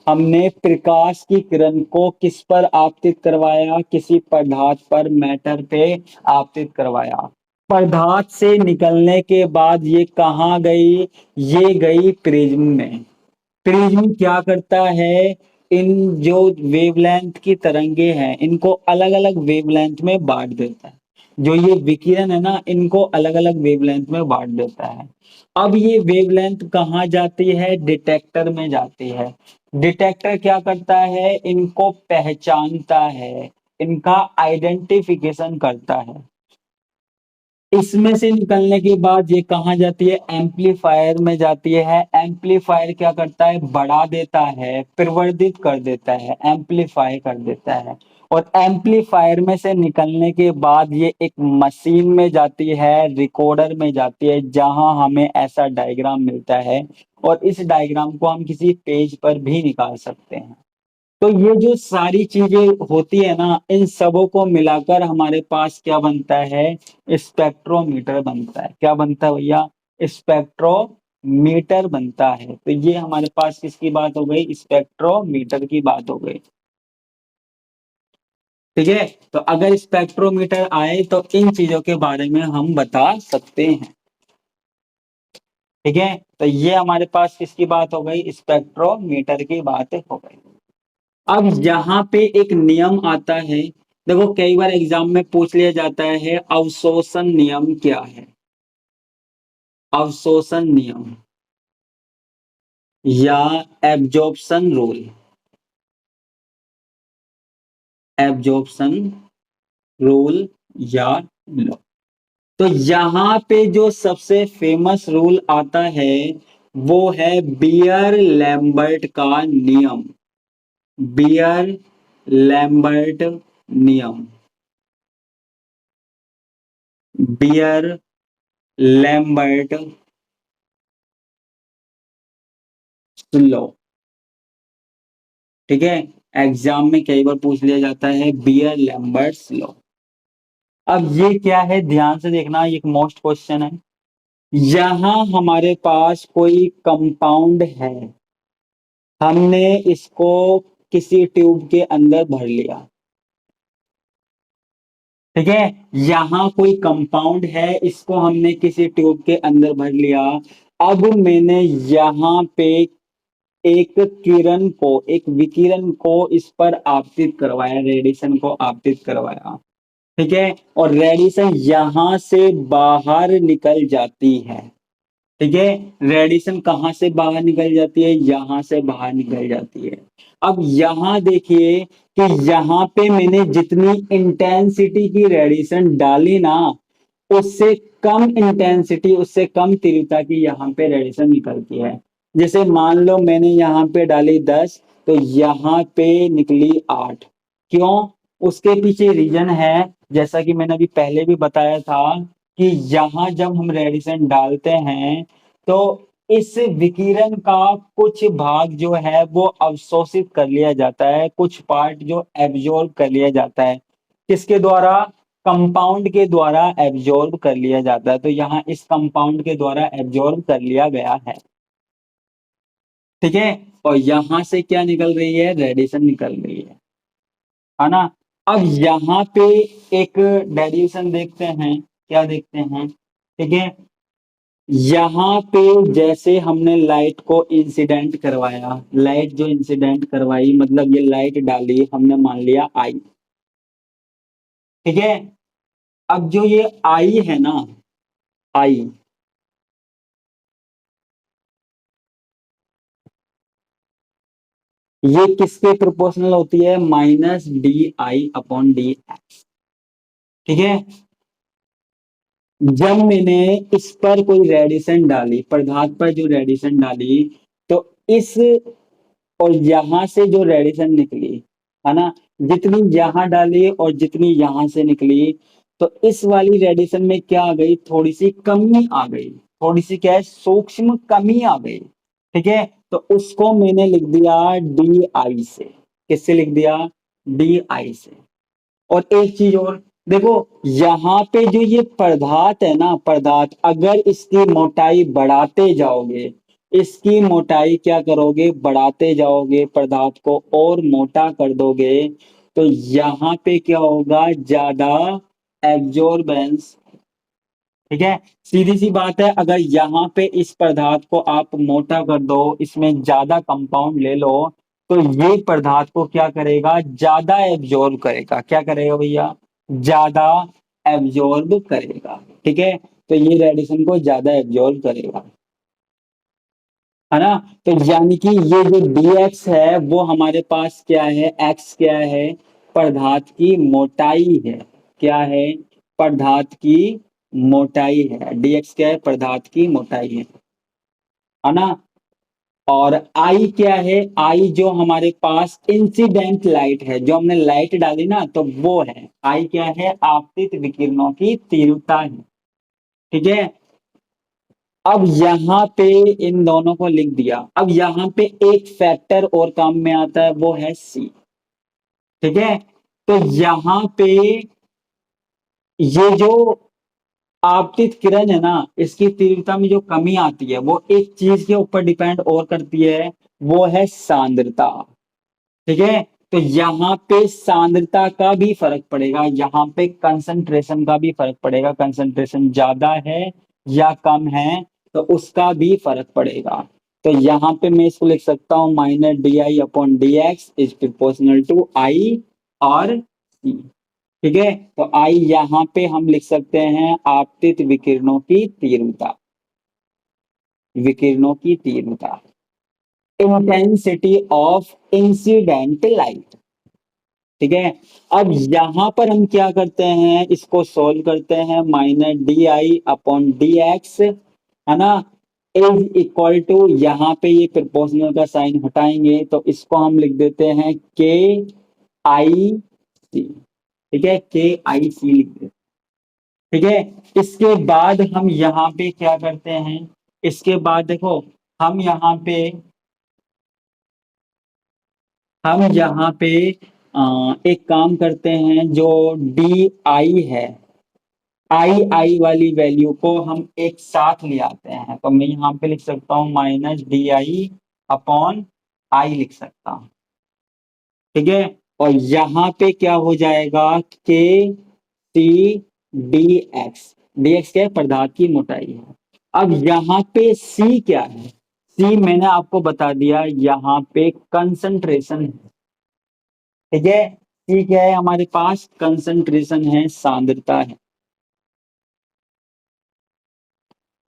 हमने प्रकाश की किरण को किस पर आपतित करवाया, किसी पदार्थ पर, मैटर पे आपतित करवाया। पदार्थ से निकलने के बाद ये कहाँ गई, ये गई प्रिज्म में। प्रिज्म क्या करता है, इन जो वेवलेंथ की तरंगे हैं इनको अलग अलग वेवलेंथ में बांट देता है। जो ये विकिरण है ना, इनको अलग अलग वेवलेंथ में बांट देता है। अब ये वेवलेंथ कहाँ जाती है, डिटेक्टर में जाती है। डिटेक्टर क्या करता है, इनको पहचानता है, इनका आइडेंटिफिकेशन करता है। इसमें से निकलने के बाद ये कहाँ जाती है, एम्पलीफायर में जाती है। एम्पलीफायर क्या करता है, बढ़ा देता है, प्रवर्धित कर देता है, एम्पलीफाई कर देता है। और एम्पलीफायर में से निकलने के बाद ये एक मशीन में जाती है, रिकॉर्डर में जाती है, जहां हमें ऐसा डायग्राम मिलता है। और इस डायग्राम को हम किसी पेज पर भी निकाल सकते हैं। तो ये जो सारी चीजें होती है ना, इन सबों को मिलाकर हमारे पास क्या बनता है, स्पेक्ट्रोमीटर बनता है। क्या बनता है भैया, स्पेक्ट्रोमीटर बनता है। तो ये हमारे पास किसकी बात हो गई, स्पेक्ट्रोमीटर की बात हो गई। ठीक है, तो अगर स्पेक्ट्रोमीटर आए तो इन चीजों के बारे में हम बता सकते हैं। ठीक है, तो ये हमारे पास किसकी बात हो गई, स्पेक्ट्रोमीटर की बात हो गई। अब यहाँ पे एक नियम आता है, देखो कई बार एग्जाम में पूछ लिया जाता है, अवशोषण नियम क्या है। अवशोषण नियम या एब्जॉर्प्शन रूल, एब्जॉर्प्शन रूल या लॉ। तो यहाँ पे जो सबसे फेमस रूल आता है वो है बियर लैम्बर्ट का नियम। बियर लैम्बर्ट नियम, बियर लैम्बर्ट लॉ। ठीक है, एग्जाम में कई बार पूछ लिया जाता है बियर लैम्बर्ट्स लॉ। अब ये क्या है, ध्यान से देखना, ये एक मोस्ट क्वेश्चन है। यहां हमारे पास कोई कंपाउंड है, हमने इसको किसी ट्यूब के अंदर भर लिया। ठीक है, यहां कोई कंपाउंड है, इसको हमने किसी ट्यूब के अंदर भर लिया। अब मैंने यहाँ पे एक किरण को, एक विकिरण को इस पर आपतित करवाया, रेडिएशन को आपतित करवाया। ठीक है, और रेडिएशन यहां से बाहर निकल जाती है। ठीक है, रेडिएशन कहां से बाहर निकल जाती है, यहां से बाहर निकल जाती है। अब यहां देखिए कि यहां पे मैंने जितनी इंटेंसिटी की रेडिएशन डाली ना, उससे कम इंटेंसिटी, उससे कम तीव्रता की यहाँ पे रेडिएशन निकलती है। जैसे मान लो मैंने यहाँ पे डाली 10, तो यहाँ पे निकली 8। क्यों, उसके पीछे रीजन है, जैसा कि मैंने अभी पहले भी बताया था कि यहाँ जब हम रेडिएशन डालते हैं तो इस विकिरण का कुछ भाग जो है वो अवशोषित कर लिया जाता है, कुछ पार्ट जो एब्जॉर्ब कर लिया जाता है। किसके द्वारा, कंपाउंड के द्वारा एब्जॉर्ब कर लिया जाता है। तो यहाँ इस कंपाउंड के द्वारा एब्जॉर्ब कर लिया गया है। ठीक है, और यहां से क्या निकल रही है, रेडिएशन निकल रही है ना। अब यहाँ पे एक डेरिवेशन देखते हैं, क्या देखते हैं। ठीक है, यहाँ पे जैसे हमने लाइट को इंसिडेंट करवाया, लाइट जो इंसिडेंट करवाई मतलब ये लाइट डाली, हमने मान लिया आई। ठीक है, अब जो ये आई है ना, आई, ये किसके प्रोपोर्शनल होती है, -di/dt। ठीक है, जब मैंने इस पर कोई रेडिएशन डाली, पदार्थ पर जो रेडिएशन डाली, तो इस और यहां से जो रेडिएशन निकली, है ना, जितनी यहां डाली और जितनी यहां से निकली, तो इस वाली रेडिएशन में क्या आ गई, थोड़ी सी कमी आ गई, थोड़ी सी क्या है, सूक्ष्म कमी आ गई। ठीक है, तो उसको मैंने लिख दिया डी आई से। किससे लिख दिया, डी आई से। और एक चीज और देखो, यहाँ पे जो ये पदार्थ है ना, पदार्थ, अगर इसकी मोटाई बढ़ाते जाओगे, इसकी मोटाई क्या करोगे, बढ़ाते जाओगे, पदार्थ को और मोटा कर दोगे, तो यहाँ पे क्या होगा, ज्यादा एब्जॉर्बेंस। ठीक है, सीधी सी बात है, अगर यहाँ पे इस पदार्थ को आप मोटा कर दो, इसमें ज्यादा कंपाउंड ले लो, तो ये पदार्थ को क्या करेगा, ज्यादा एब्जॉर्ब करेगा। क्या करेगा भैया, ज्यादा एब्जॉर्ब करेगा। ठीक है, तो ये रेडिएशन को ज्यादा एब्जॉर्ब करेगा, है ना। तो यानी कि ये जो dx है वो हमारे पास क्या है, x क्या है, पदार्थ की मोटाई है। क्या है, पदार्थ की मोटाई है। dx क्या है, पदार्थ की मोटाई है ना। और आई क्या है, आई जो हमारे पास इंसिडेंट लाइट है, जो हमने लाइट डाली ना, तो वो है आई क्या है, आपतित विकिरणों की तीव्रता है। ठीक है, अब यहाँ पे इन दोनों को लिख दिया। अब यहाँ पे एक फैक्टर और काम में आता है, वो है सी। ठीक है, तो यहाँ पे ये जो आपतित किरण है ना, इसकी तीव्रता में जो कमी आती है, वो एक चीज के ऊपर डिपेंड और करती है, वो है सांद्रता। ठीक है, तो यहाँ पे सांद्रता का भी फर्क पड़ेगा, यहाँ पे कंसंट्रेशन का भी फर्क पड़ेगा, कंसंट्रेशन ज्यादा है या कम है, तो उसका भी फर्क पड़ेगा। तो यहाँ पे मैं इसको लिख सकता हूँ minus d I upon d x is proportional to I और सी। ठीक है, तो आई यहाँ पे हम लिख सकते हैं आपतित विकिरणों की तीव्रता, विकिरणों की तीव्रता, इंटेंसिटी ऑफ इंसिडेंट लाइट। ठीक है, अब यहां पर हम क्या करते हैं, इसको सोल्व करते हैं, minus d I upon d x, है ना, इज इक्वल टू, यहाँ पे ये प्रोपोर्शनल का साइन हटाएंगे, तो इसको हम लिख देते हैं के आई सी। ठीक है, के आई सी लिख देते हैं। ठीक है, इसके बाद हम यहाँ पे क्या करते हैं, इसके बाद देखो, हम यहाँ पे हम यहाँ पे एक काम करते हैं, जो डी आई है, आई आई वाली वैल्यू को हम एक साथ ले आते हैं, तो मैं यहाँ पे लिख सकता हूँ minus d I upon I लिख सकता हूँ। ठीक है, और यहाँ पे क्या हो जाएगा, K C D X. D X क्या है, पदार्थ की मोटाई है। अब यहाँ पे सी क्या है, सी मैंने आपको बता दिया, यहाँ पे कंसंट्रेशन है। ठीक है, सी क्या है हमारे पास, कंसंट्रेशन है, सांद्रता है।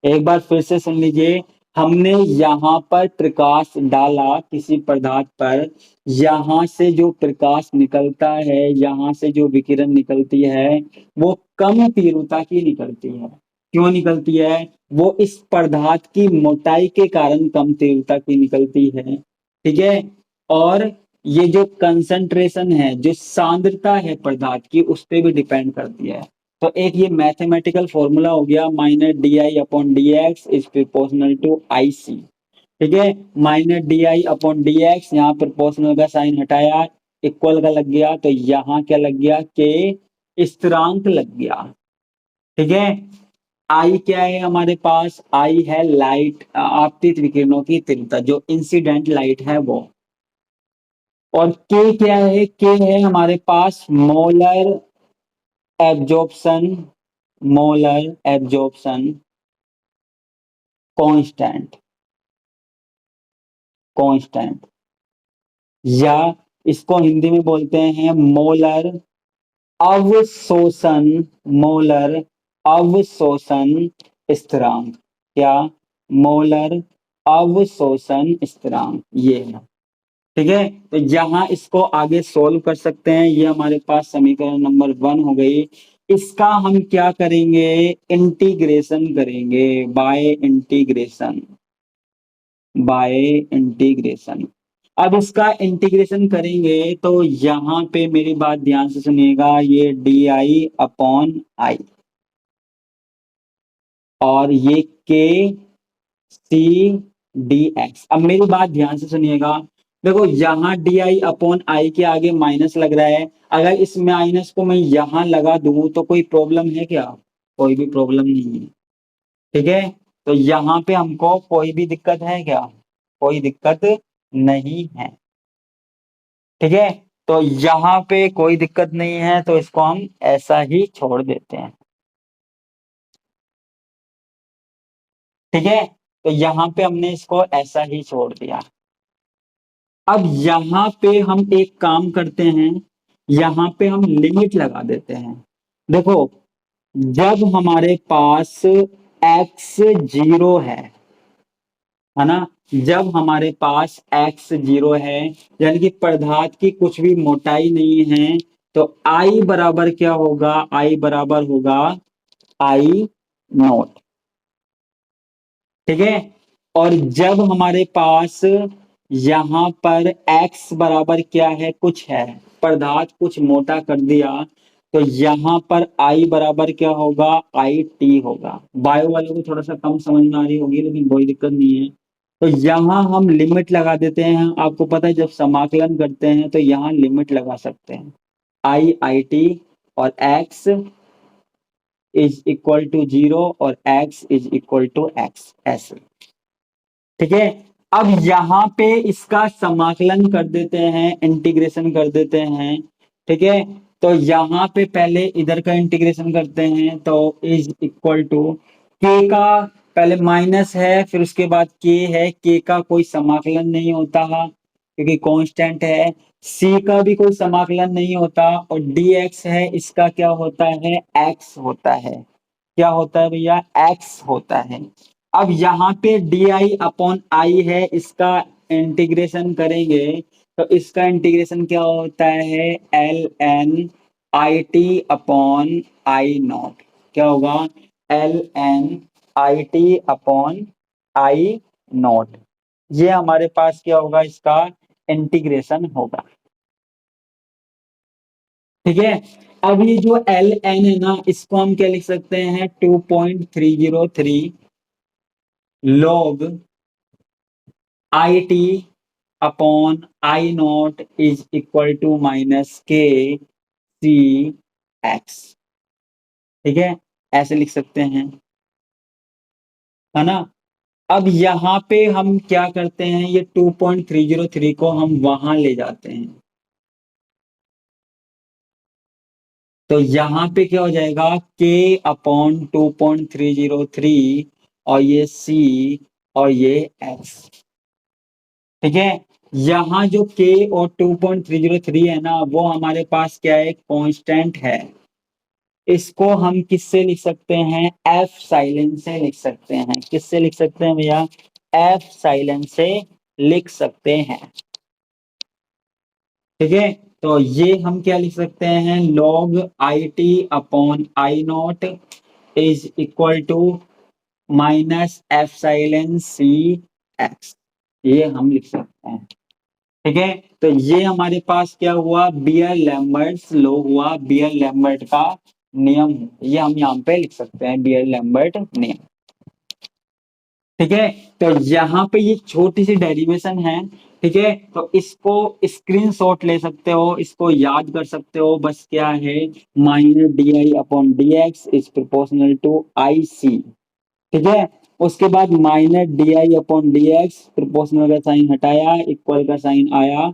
एक बार फिर से सुन लीजिए, हमने यहाँ पर प्रकाश डाला किसी पदार्थ पर, यहाँ से जो प्रकाश निकलता है, यहाँ से जो विकिरण निकलती है, वो कम तीव्रता की निकलती है। क्यों निकलती है, वो इस पदार्थ की मोटाई के कारण कम तीव्रता की निकलती है। ठीक है, और ये जो कंसंट्रेशन है, जो सांद्रता है पदार्थ की, उस पर भी डिपेंड करती है। तो एक ये मैथमेटिकल फॉर्मूला हो गया, minus d I upon d x is proportional to I c. ठीक है, minus d I upon d x, यहाँ प्रोपोर्शनल का साइन हटाया, इक्वल का लग गया, तो यहाँ क्या लग गया, के स्थिरांक लग गया। ठीक है, आई क्या है हमारे पास, आई है लाइट, आपतित विकिरणों की तीव्रता, जो इंसिडेंट लाइट है वो। और के क्या है, के है हमारे पास molar absorption, molar absorption constant, constant, या इसको हिंदी में बोलते हैं मोलर अवशोषण, मोलर अवशोषण स्थिरांक। क्या, मोलर अवशोषण स्थिरांक, ये है। ठीक है, तो जहां इसको आगे सोल्व कर सकते हैं, ये हमारे पास समीकरण नंबर 1 हो गई। इसका हम क्या करेंगे, इंटीग्रेशन करेंगे, बाय इंटीग्रेशन, बाय इंटीग्रेशन। अब इसका इंटीग्रेशन करेंगे तो यहाँ पे मेरी बात ध्यान से सुनिएगा, ये डी आई अपॉन आई और ये के सी डी एक्स। अब मेरी बात ध्यान से सुनिएगा, देखो यहाँ डी आई अपॉन आई के आगे माइनस लग रहा है, अगर इस माइनस को मैं यहाँ लगा दूं तो कोई प्रॉब्लम है क्या? कोई भी प्रॉब्लम नहीं है। ठीक है, तो यहाँ पे हमको कोई भी दिक्कत है क्या? कोई दिक्कत नहीं है। ठीक है, तो यहाँ पे कोई दिक्कत नहीं है तो इसको हम ऐसा ही छोड़ देते हैं। ठीक है, तो यहाँ पे हमने इसको ऐसा ही छोड़ दिया। अब यहाँ पे हम एक काम करते हैं, यहाँ पे हम लिमिट लगा देते हैं। देखो, जब हमारे पास x जीरो है ना, जब हमारे पास x जीरो है, यानी कि पदार्थ की कुछ भी मोटाई नहीं है, तो I बराबर क्या होगा? I बराबर होगा I नॉट। ठीक है, और जब हमारे पास यहाँ पर x बराबर क्या है? कुछ है, पदार्थ कुछ मोटा कर दिया, तो यहाँ पर I बराबर क्या होगा? आई टी होगा। बायो वालों को थोड़ा सा कम समझ में आ रही होगी, लेकिन कोई दिक्कत नहीं है। तो यहाँ हम लिमिट लगा देते हैं, आपको पता है जब समाकलन करते हैं तो यहाँ लिमिट लगा सकते हैं, आई टी और x is equal to zero और x is equal to X, ऐसे। ठीक है, अब यहाँ पे इसका समाकलन कर देते हैं, इंटीग्रेशन कर देते हैं। ठीक है, तो यहाँ पे पहले इधर का इंटीग्रेशन करते हैं, तो इज इक्वल टू के का पहले माइनस है, फिर उसके बाद के है, के का कोई समाकलन नहीं होता क्योंकि कांस्टेंट है। सी का भी कोई समाकलन नहीं होता, और डी एक्स है, इसका क्या होता है? एक्स होता है। क्या होता है भैया? एक्स होता है। अब यहाँ पे डी आई अपॉन आई है, इसका इंटीग्रेशन करेंगे तो इसका इंटीग्रेशन क्या होता है? L N I T upon I naught. क्या होगा? L N I T upon I naught. ये हमारे पास क्या होगा? इसका इंटीग्रेशन होगा। ठीक है, अब ये जो एल एन है ना, इसको हम क्या लिख सकते हैं? 2.303 log I T upon I naught is equal to minus K C x. ठीक है, ऐसे लिख सकते हैं, है ना। अब यहाँ पे हम क्या करते हैं? ये 2.303 को हम वहां ले जाते हैं, तो यहाँ पे क्या हो जाएगा? k अपॉन 2.303 और ये c और ये x। ठीक है, यहाँ जो k और 2.303 है ना, वो हमारे पास क्या है? कांस्टेंट है। इसको हम किससे लिख सकते हैं? एफ साइलेंट से लिख सकते हैं। किससे लिख सकते हैं भैया? एफ साइलेंट से लिख सकते हैं। ठीक है, तो ये हम क्या लिख सकते हैं? log I T upon I naught is equal to minus epsilon C X, ये हम लिख सकते हैं। ठीक है, तो ये हमारे पास क्या हुआ? बियर लैम्बर्ट लॉ हुआ, बियर लैम्बर्ट का नियम। ये हम यहाँ पे लिख सकते हैं, बियर लैम्बर्ट नियम। ठीक है, तो यहाँ पे ये छोटी सी डेरिवेशन है। ठीक है, तो इसको स्क्रीनशॉट ले सकते हो, इसको याद कर सकते हो। बस क्या है? Minus d I upon d x is proportional to I c. ठीक है, उसके बाद minus d I upon d x, proportional का साइन हटाया, इक्वल का साइन आया।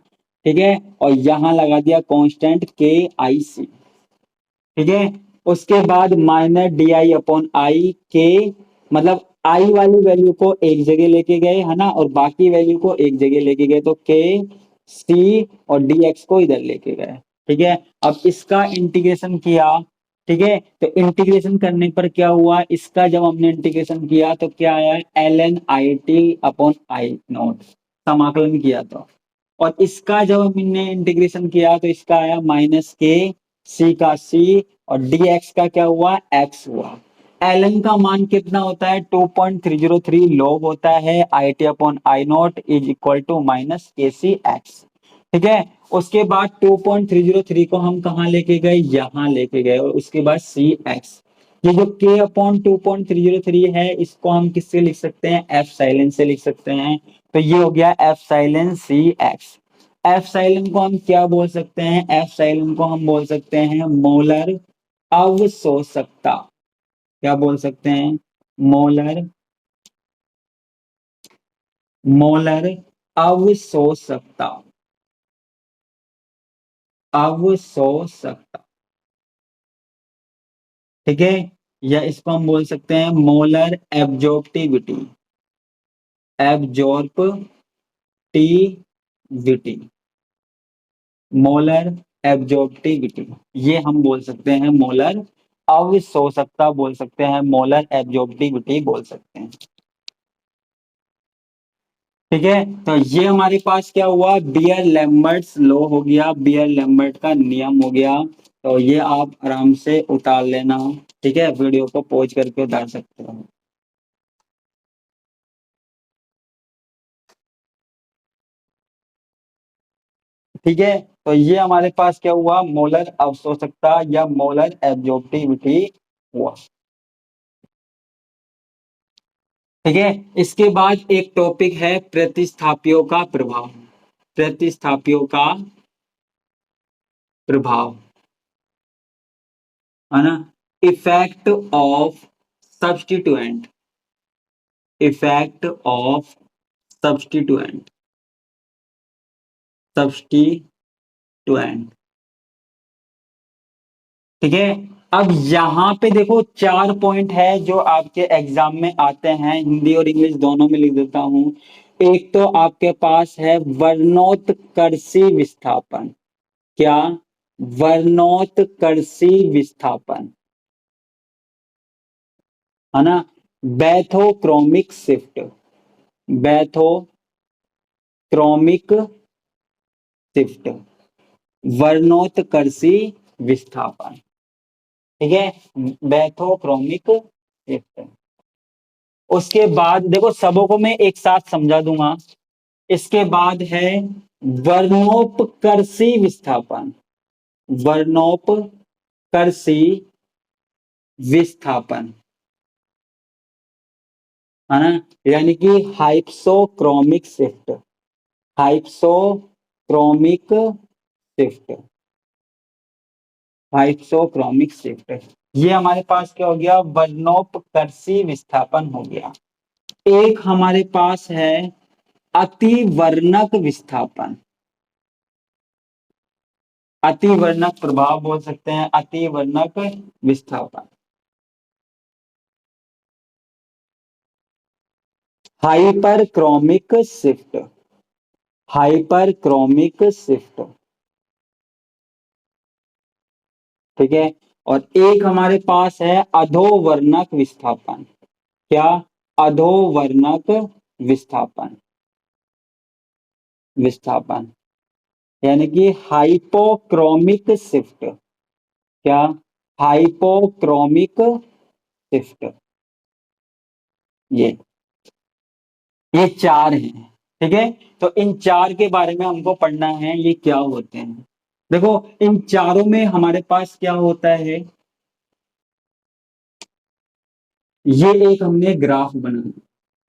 ठीक है, और यहाँ लगा दिया कांस्टेंट के आई सी। ठीक है, उसके बाद minus d I upon I के, मतलब आई वाली वैल्यू को एक जगह लेके गए, है ना, और बाकी वैल्यू को एक जगह लेके गए, तो के सी और डी एक्स को इधर लेके गए। ठीक है, अब इसका इंटीग्रेशन किया। ठीक है, तो इंटीग्रेशन करने पर क्या हुआ? इसका जब हमने इंटीग्रेशन किया तो क्या आया? L N I T upon I naught, समाकलन किया तो। और इसका जब हमने इंटीग्रेशन किया तो इसका आया माइनस के सी का सी, और डी एक्स का क्या हुआ? एक्स हुआ। ln का मान कितना होता है 2.303 log होता है, IT upon I naught is equal to minus KCx। ठीक है, उसके बाद 2.303 को हम कहाँ लेके गए, यहां लेके गए, और उसके बाद Cx। ये जो K अपॉन 2.303 है इसको हम किससे लिख सकते हैं, एफ साइलेंस से लिख सकते हैं। तो ये हो गया F silence Cx। F silence को हम क्या बोल सकते हैं, एफ साइलेंस को हम बोल सकते हैं मोलर अवशोषकता। क्या बोल सकते हैं, मोलर, मोलर अवशोषकता, अवशोषकता। ठीक है, या इसको हम बोल सकते हैं molar absorptivity, absorptivity, molar absorptivity, ये हम बोल सकते हैं मोलर अवशोषकता बोल सकते हैं, मोलर एब्जॉर्प्टिविटी बोल सकते हैं। ठीक है, तो ये हमारे पास क्या हुआ, बियर लैम्बर्ट्स लॉ हो गया, बियर लैम्बर्ट का नियम हो गया। तो ये आप आराम से उतार लेना। ठीक है, वीडियो को पॉज करके उतार सकते हो। ठीक है, तो ये हमारे पास क्या हुआ, मोलर अवशोषकता या मोलर एब्जॉर्प्टिविटी हुआ। ठीक है, इसके बाद एक टॉपिक है प्रतिस्थापियों का प्रभाव, प्रतिस्थापियों का प्रभाव, है ना, effect of substituent, effect of substituent, substituent. ठीक है, अब यहां पे देखो 4 पॉइंट है जो आपके एग्जाम में आते हैं, हिंदी और इंग्लिश दोनों में लिख देता हूं। एक तो आपके पास है वर्णोत्कर्षी विस्थापन। क्या, वर्णोत्कर्षी विस्थापन, है ना, बैथोक्रोमिक शिफ्ट, बैथोक्रोमिक शिफ्ट, वर्णोत्कर्षी विस्थापन। ठीक है, बैथोक्रोमिक शिफ्ट। उसके बाद देखो सबों को मैं एक साथ समझा दूंगा। इसके बाद है वर्णोपकर्षी विस्थापन, वर्णोपकर्षी विस्थापन, है ना, यानी कि hypsochromic shift, hypsochromic shift, hypsochromic shift. ये हमारे पास क्या हो गया, वर्णोपकर्षी विस्थापन हो गया। एक हमारे पास है अतिवर्णक विस्थापन, अतिवर्णक प्रभाव बोल सकते हैं, अतिवर्णक विस्थापन। Hyperchromic shift, hyperchromic shift. ठीक है, और एक हमारे पास है अधोवर्णक विस्थापन। क्या, अधोवर्णक विस्थापन, विस्थापन, यानी कि हाइपोक्रोमिक शिफ्ट। क्या, हाइपोक्रोमिक शिफ्ट। ये 4 हैं। ठीक है, तो इन 4 के बारे में हमको पढ़ना है, ये क्या होते हैं। देखो इन चारों में हमारे पास क्या होता है, ये एक हमने ग्राफ बनाया।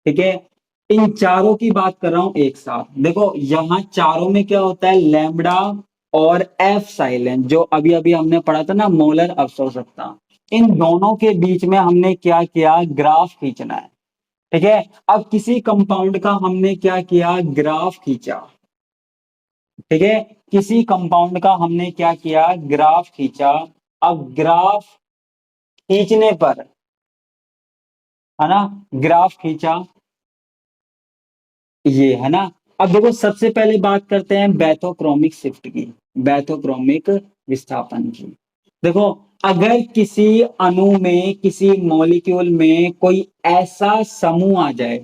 ठीक है, इन चारों की बात कर रहा हूं एक साथ। देखो यहां चारों में क्या होता है, लैम्बडा और एफ साइलेंट, जो अभी अभी हमने पढ़ा था ना, मोलर अवशोषकता। इन दोनों के बीच में हमने क्या किया, ग्राफ खींचना है। ठीक है, अब किसी कंपाउंड का हमने क्या किया, ग्राफ खींचा। ठीक है, किसी कंपाउंड का हमने क्या किया, ग्राफ खींचा। अब ग्राफ खींचने पर, है ना, ग्राफ खींचा, ये है ना। अब देखो सबसे पहले बात करते हैं बैथोक्रोमिक शिफ्ट की, बैथोक्रोमिक विस्थापन की। देखो अगर किसी अणु में, किसी मॉलिक्यूल में कोई ऐसा समूह आ जाए,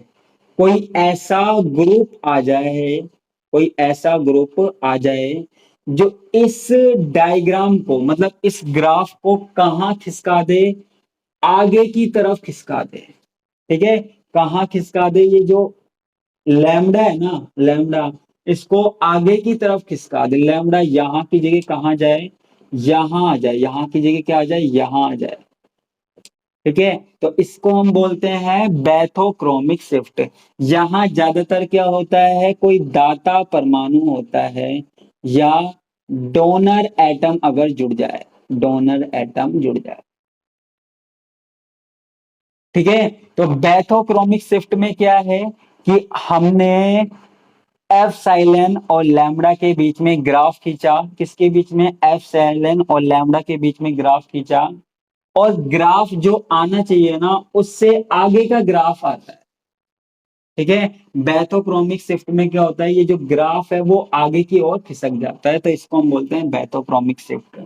कोई ऐसा ग्रुप आ जाए, कोई ऐसा ग्रुप आ जाए जो इस डायग्राम को, मतलब इस ग्राफ को कहां खिसका दे, आगे की तरफ खिसका दे। ठीक है, कहाँ खिसका दे, ये जो लैम्डा है ना, लैम्डा, इसको आगे की तरफ खिसका दे। लैम्डा यहाँ की जगह कहाँ जाए, यहाँ आ जाए, यहाँ की जगह क्या आ जाए, यहाँ आ जाए। ठीक है, तो इसको हम बोलते हैं बैथोक्रोमिक शिफ्ट। यहाँ ज्यादातर क्या होता है, कोई दाता परमाणु होता है या डोनर एटम अगर जुड़ जाए, डोनर एटम जुड़ जाए। ठीक है, तो बैथोक्रोमिक शिफ्ट में क्या है कि हमने एफ साइलेन और लैम्बडा के बीच में ग्राफ खींचा। किसके बीच में, एफ साइलेन और लैम्बडा के बीच में ग्राफ खींचा, और ग्राफ जो आना चाहिए ना, उससे आगे का ग्राफ आता है। ठीक है, बैथोक्रोमिक शिफ्ट में क्या होता है, ये जो ग्राफ है वो आगे की ओर खिसक जाता है, तो इसको हम बोलते हैं बैथोक्रोमिक शिफ्ट।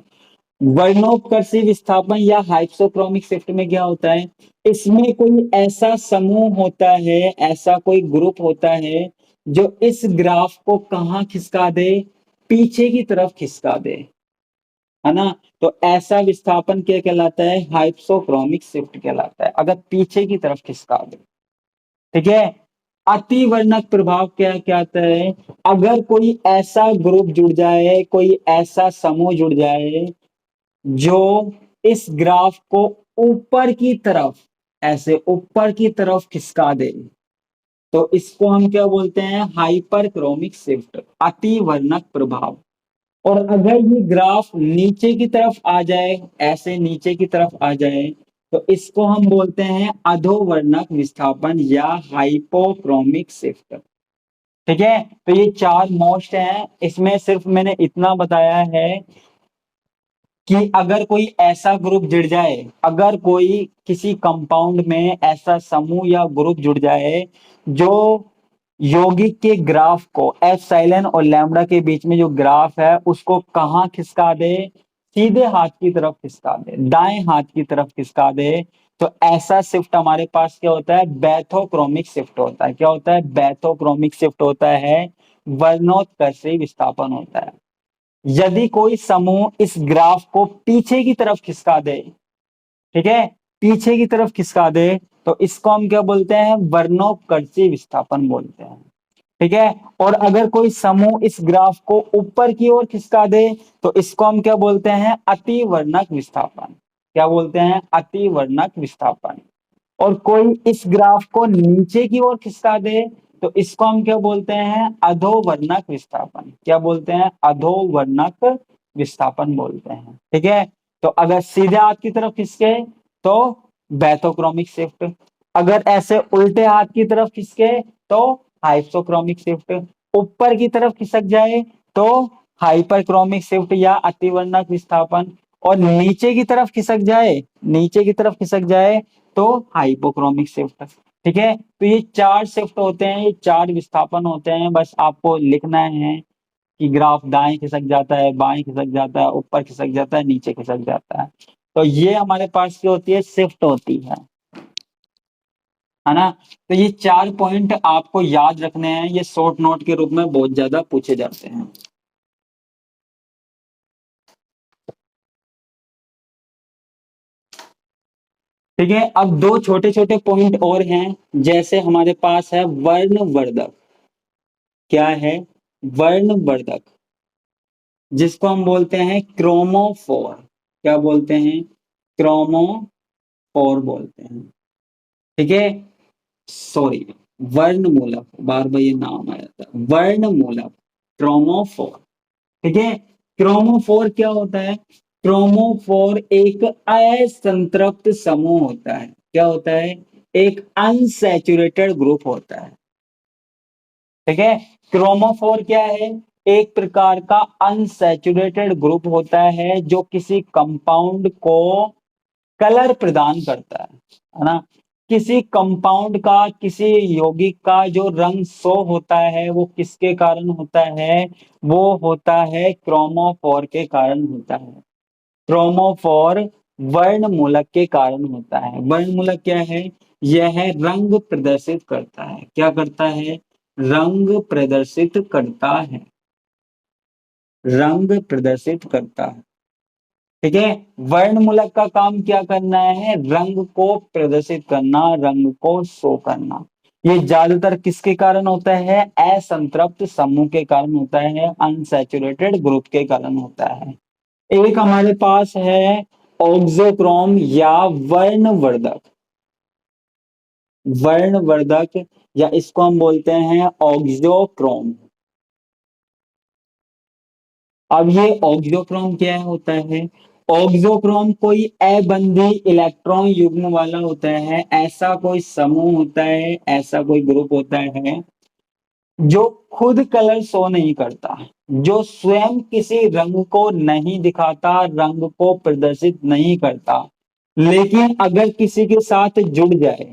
वर्णोत्कर्षी विस्थापन या हाइप्सोक्रोमिक शिफ्ट में क्या होता है, इसमें कोई ऐसा समूह होता है, ऐसा कोई ग्रुप होता है जो इस ग्राफ को कहाँ खिसका दे, पीछे की तरफ खिसका दे, है ना। तो ऐसा विस्थापन क्या कहलाता है, हाइप्सोक्रोमिक शिफ्ट कहलाता है, अगर पीछे की तरफ खिसका दे। ठीक है, अतिवर्णक प्रभाव क्या कहता है, अगर कोई ऐसा ग्रुप जुड़ जाए, कोई ऐसा समूह जुड़ जाए जो इस ग्राफ को ऊपर की तरफ, ऐसे ऊपर की तरफ खिसका दे, तो इसको हम क्या बोलते हैं, हाइपरक्रोमिक शिफ्ट, अतिवर्णक प्रभाव। और अगर ये ग्राफ नीचे की तरफ आ जाए, ऐसे नीचे की तरफ आ जाए, तो इसको हम बोलते हैं अधोवर्णक विस्थापन या हाइपोक्रोमिक शिफ्ट। ठीक है, तो ये चार मोस्ट हैं, इसमें सिर्फ मैंने इतना बताया है कि अगर कोई ऐसा ग्रुप जुड़ जाए, अगर कोई किसी कंपाउंड में ऐसा समूह या ग्रुप जुड़ जाए जो यौगिक के ग्राफ को, एफ साइलेन और लैम्बडा के बीच में जो ग्राफ है उसको कहाँ खिसका दे, सीधे हाथ की तरफ खिसका दे, दाएं हाथ की तरफ खिसका दे, तो ऐसा शिफ्ट हमारे पास क्या होता है, बैथोक्रोमिक शिफ्ट होता है। क्या होता है, बैथोक्रोमिक शिफ्ट होता है, वर्णोत्कर्षी विस्थापन होता है। यदि कोई समूह इस ग्राफ को पीछे की तरफ खिसका दे, ठीक है, पीछे की तरफ खिसका दे, तो इसको हम क्या बोलते हैं, वर्णोत्कर्षी विस्थापन बोलते हैं। ठीक है, और अगर कोई समूह इस ग्राफ को ऊपर की ओर खिसका दे, तो इसको हम क्या बोलते हैं, अतिवर्णक विस्थापन। क्या बोलते हैं, अतिवर्णक विस्थापन। और कोई इस ग्राफ को नीचे की ओर खिसका दे, तो इसको हम क्या बोलते हैं, अधोवर्णक विस्थापन। क्या बोलते हैं, अधोवर्णक विस्थापन बोलते हैं। ठीक है, तो अगर सीधे हाथ की तरफ खिसके तो बैथोक्रोमिक शिफ्ट, अगर ऐसे उल्टे हाथ की तरफ खिसके तो हाइप्सोक्रोमिक शिफ्ट, ऊपर की तरफ खिसक जाए तो हाइपरक्रोमिक शिफ्ट या अतिवर्णक विस्थापन, और नीचे की तरफ खिसक जाए, नीचे की तरफ खिसक जाए तो हाइपोक्रोमिक शिफ्ट। ठीक है, तो ये चार शिफ्ट होते हैं, ये चार विस्थापन होते हैं, बस आपको लिखना है कि ग्राफ दाएं खिसक जाता है, बाएं खिसक जाता है, ऊपर खिसक जाता है, नीचे खिसक जाता है। तो ये हमारे पास क्या होती है, शिफ्ट होती है ना। तो ये चार पॉइंट आपको याद रखने हैं, ये शॉर्ट नोट के रूप में बहुत ज्यादा पूछे जाते हैं। ठीक है, अब दो छोटे छोटे पॉइंट और हैं, जैसे हमारे पास है वर्णवर्धक। क्या है, वर्णवर्धक, जिसको हम बोलते हैं क्रोमोफोर। क्या बोलते हैं, क्रोमोफोर बोलते हैं। ठीक है, सॉरी, वर्णमूलक, बार बार ये नाम आया था, वर्णमूलक, क्रोमोफोर। ठीक है, क्रोमोफोर क्या होता है, क्रोमोफोर एक असंतृप्त समूह होता है। क्या होता है, एक अनसैचुरेटेड ग्रुप होता है। ठीक है, क्रोमोफोर क्या है, एक प्रकार का अनसैचुरेटेड ग्रुप होता है जो किसी कंपाउंड को कलर प्रदान करता है ना। किसी कंपाउंड का, किसी यौगिक का जो रंग शो होता है वो किसके कारण होता है, वो होता है क्रोमोफोर के कारण होता है। क्रोमोफोर वर्णमूलक के कारण होता है। वर्णमूलक क्या है, यह रंग प्रदर्शित करता है। क्या करता है, रंग प्रदर्शित करता है, रंग प्रदर्शित करता है। ठीक है। वर्णमूलक का काम क्या करना है, रंग को प्रदर्शित करना, रंग को शो करना। ये ज्यादातर किसके कारण होता है, असंतृप्त समूह के कारण होता है, अनसैचुरेटेड ग्रुप के कारण होता है। एक हमारे पास है ऑक्सोक्रोम या वर्णवर्धक, वर्णवर्धक या इसको हम बोलते हैं ऑक्सोक्रोम। अब ये ऑक्सोक्रोम क्या होता है, ऑक्सोक्रोम कोई अबंधी इलेक्ट्रॉन युग्म वाला होता है, ऐसा कोई समूह होता है, ऐसा कोई ग्रुप होता है जो खुद कलर शो नहीं करता, जो स्वयं किसी रंग को नहीं दिखाता, रंग को प्रदर्शित नहीं करता, लेकिन अगर किसी के साथ जुड़ जाए,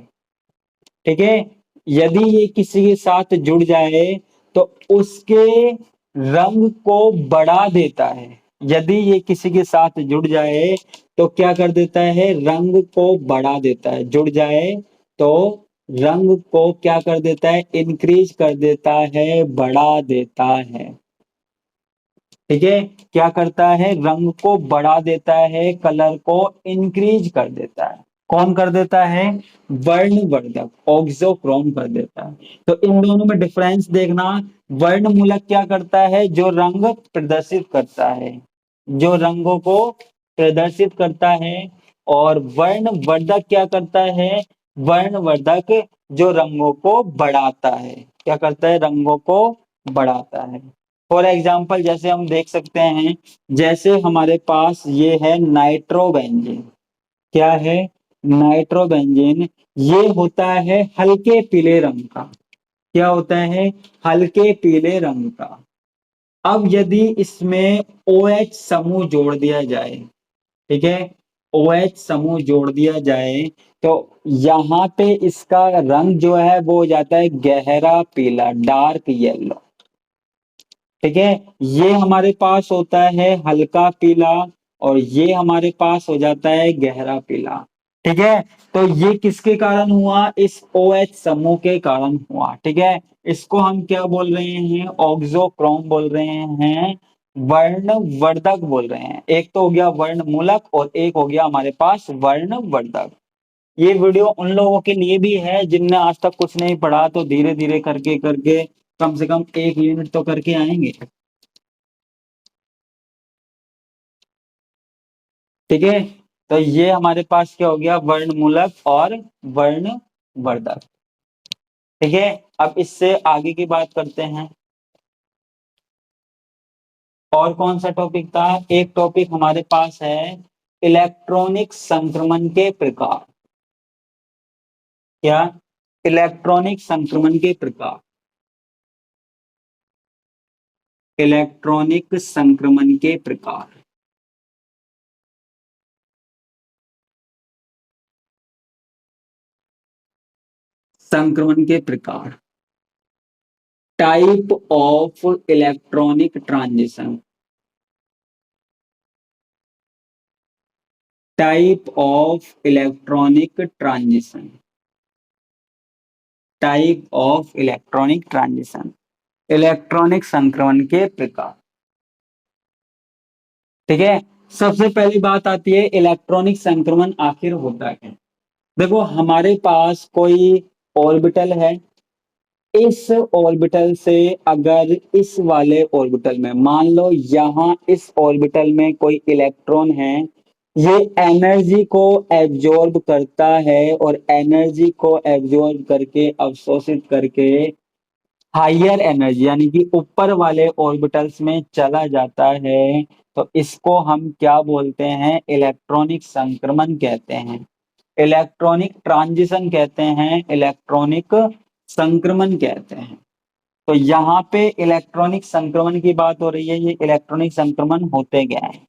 ठीक है, यदि ये किसी के साथ जुड़ जाए तो उसके रंग को बढ़ा देता है। यदि ये किसी के साथ जुड़ जाए तो क्या कर देता है, रंग को बढ़ा देता है, जुड़ जाए तो रंग को क्या कर देता है, इंक्रीज कर देता है, बढ़ा देता है। ठीक है, क्या करता है, रंग को बढ़ा देता है, कलर को इंक्रीज कर देता है। कौन कर देता है, वर्णवर्धक ऑक्सोक्रोम कर देता है। तो इन दोनों में डिफरेंस देखना, वर्णमूलक क्या करता है, जो रंग प्रदर्शित करता है, जो रंगों को प्रदर्शित करता है, और वर्णवर्धक क्या करता है, वर्णवर्धक जो रंगों को बढ़ाता है, क्या करता है, रंगों को बढ़ाता है। फॉर एग्जाम्पल जैसे हम देख सकते हैं, जैसे हमारे पास ये है नाइट्रोबेंजीन, क्या है, नाइट्रोबेंजीन, ये होता है हल्के पीले रंग का, क्या होता है, हल्के पीले रंग का। अब यदि इसमें OH समूह जोड़ दिया जाए, ठीक है, OH समूह जोड़ दिया जाए तो यहाँ पे इसका रंग जो है वो हो जाता है गहरा पीला, डार्क येलो। ठीक है, ये हमारे पास होता है हल्का पीला, और ये हमारे पास हो जाता है गहरा पीला। ठीक है, तो ये किसके कारण हुआ, इस OH समूह के कारण हुआ। ठीक है, इसको हम क्या बोल रहे हैं, ऑक्सोक्रोम बोल रहे हैं, वर्णवर्धक बोल रहे हैं। एक तो हो गया वर्णमूलक और एक हो गया हमारे पास वर्णवर्धक। ये वीडियो उन लोगों के लिए भी है जिनने आज तक कुछ नहीं पढ़ा, तो धीरे धीरे करके करके कम से कम 1 यूनिट तो करके आएंगे। ठीक है, तो ये हमारे पास क्या हो गया, वर्णमूलक और वर्णवर्धक। ठीक है, अब इससे आगे की बात करते हैं। और कौन सा टॉपिक था, एक टॉपिक हमारे पास है इलेक्ट्रॉनिक संक्रमण के प्रकार। क्या, इलेक्ट्रॉनिक संक्रमण के प्रकार, इलेक्ट्रॉनिक संक्रमण के प्रकार। संक्रमण के प्रकार, type of electronic transition, type of electronic transition, type of electronic transition, electronic संक्रमण के प्रकार। ठीक है, सबसे पहली बात आती है इलेक्ट्रॉनिक संक्रमण आखिर होता है। देखो हमारे पास कोई ऑर्बिटल है, इस ऑर्बिटल से अगर इस वाले ऑर्बिटल में, मान लो यहां इस ऑर्बिटल में कोई इलेक्ट्रॉन है, ये एनर्जी को एब्जॉर्ब करता है, और एनर्जी को एब्जॉर्ब करके अवशोषित करके हाइयर एनर्जी यानी कि ऊपर वाले ऑर्बिटल्स में चला जाता है, तो इसको हम क्या बोलते हैं, इलेक्ट्रॉनिक संक्रमण कहते हैं, इलेक्ट्रॉनिक ट्रांजिशन कहते हैं, इलेक्ट्रॉनिक संक्रमण कहते हैं। तो यहाँ पे इलेक्ट्रॉनिक संक्रमण की बात हो रही है, ये इलेक्ट्रॉनिक संक्रमण होते क्या है।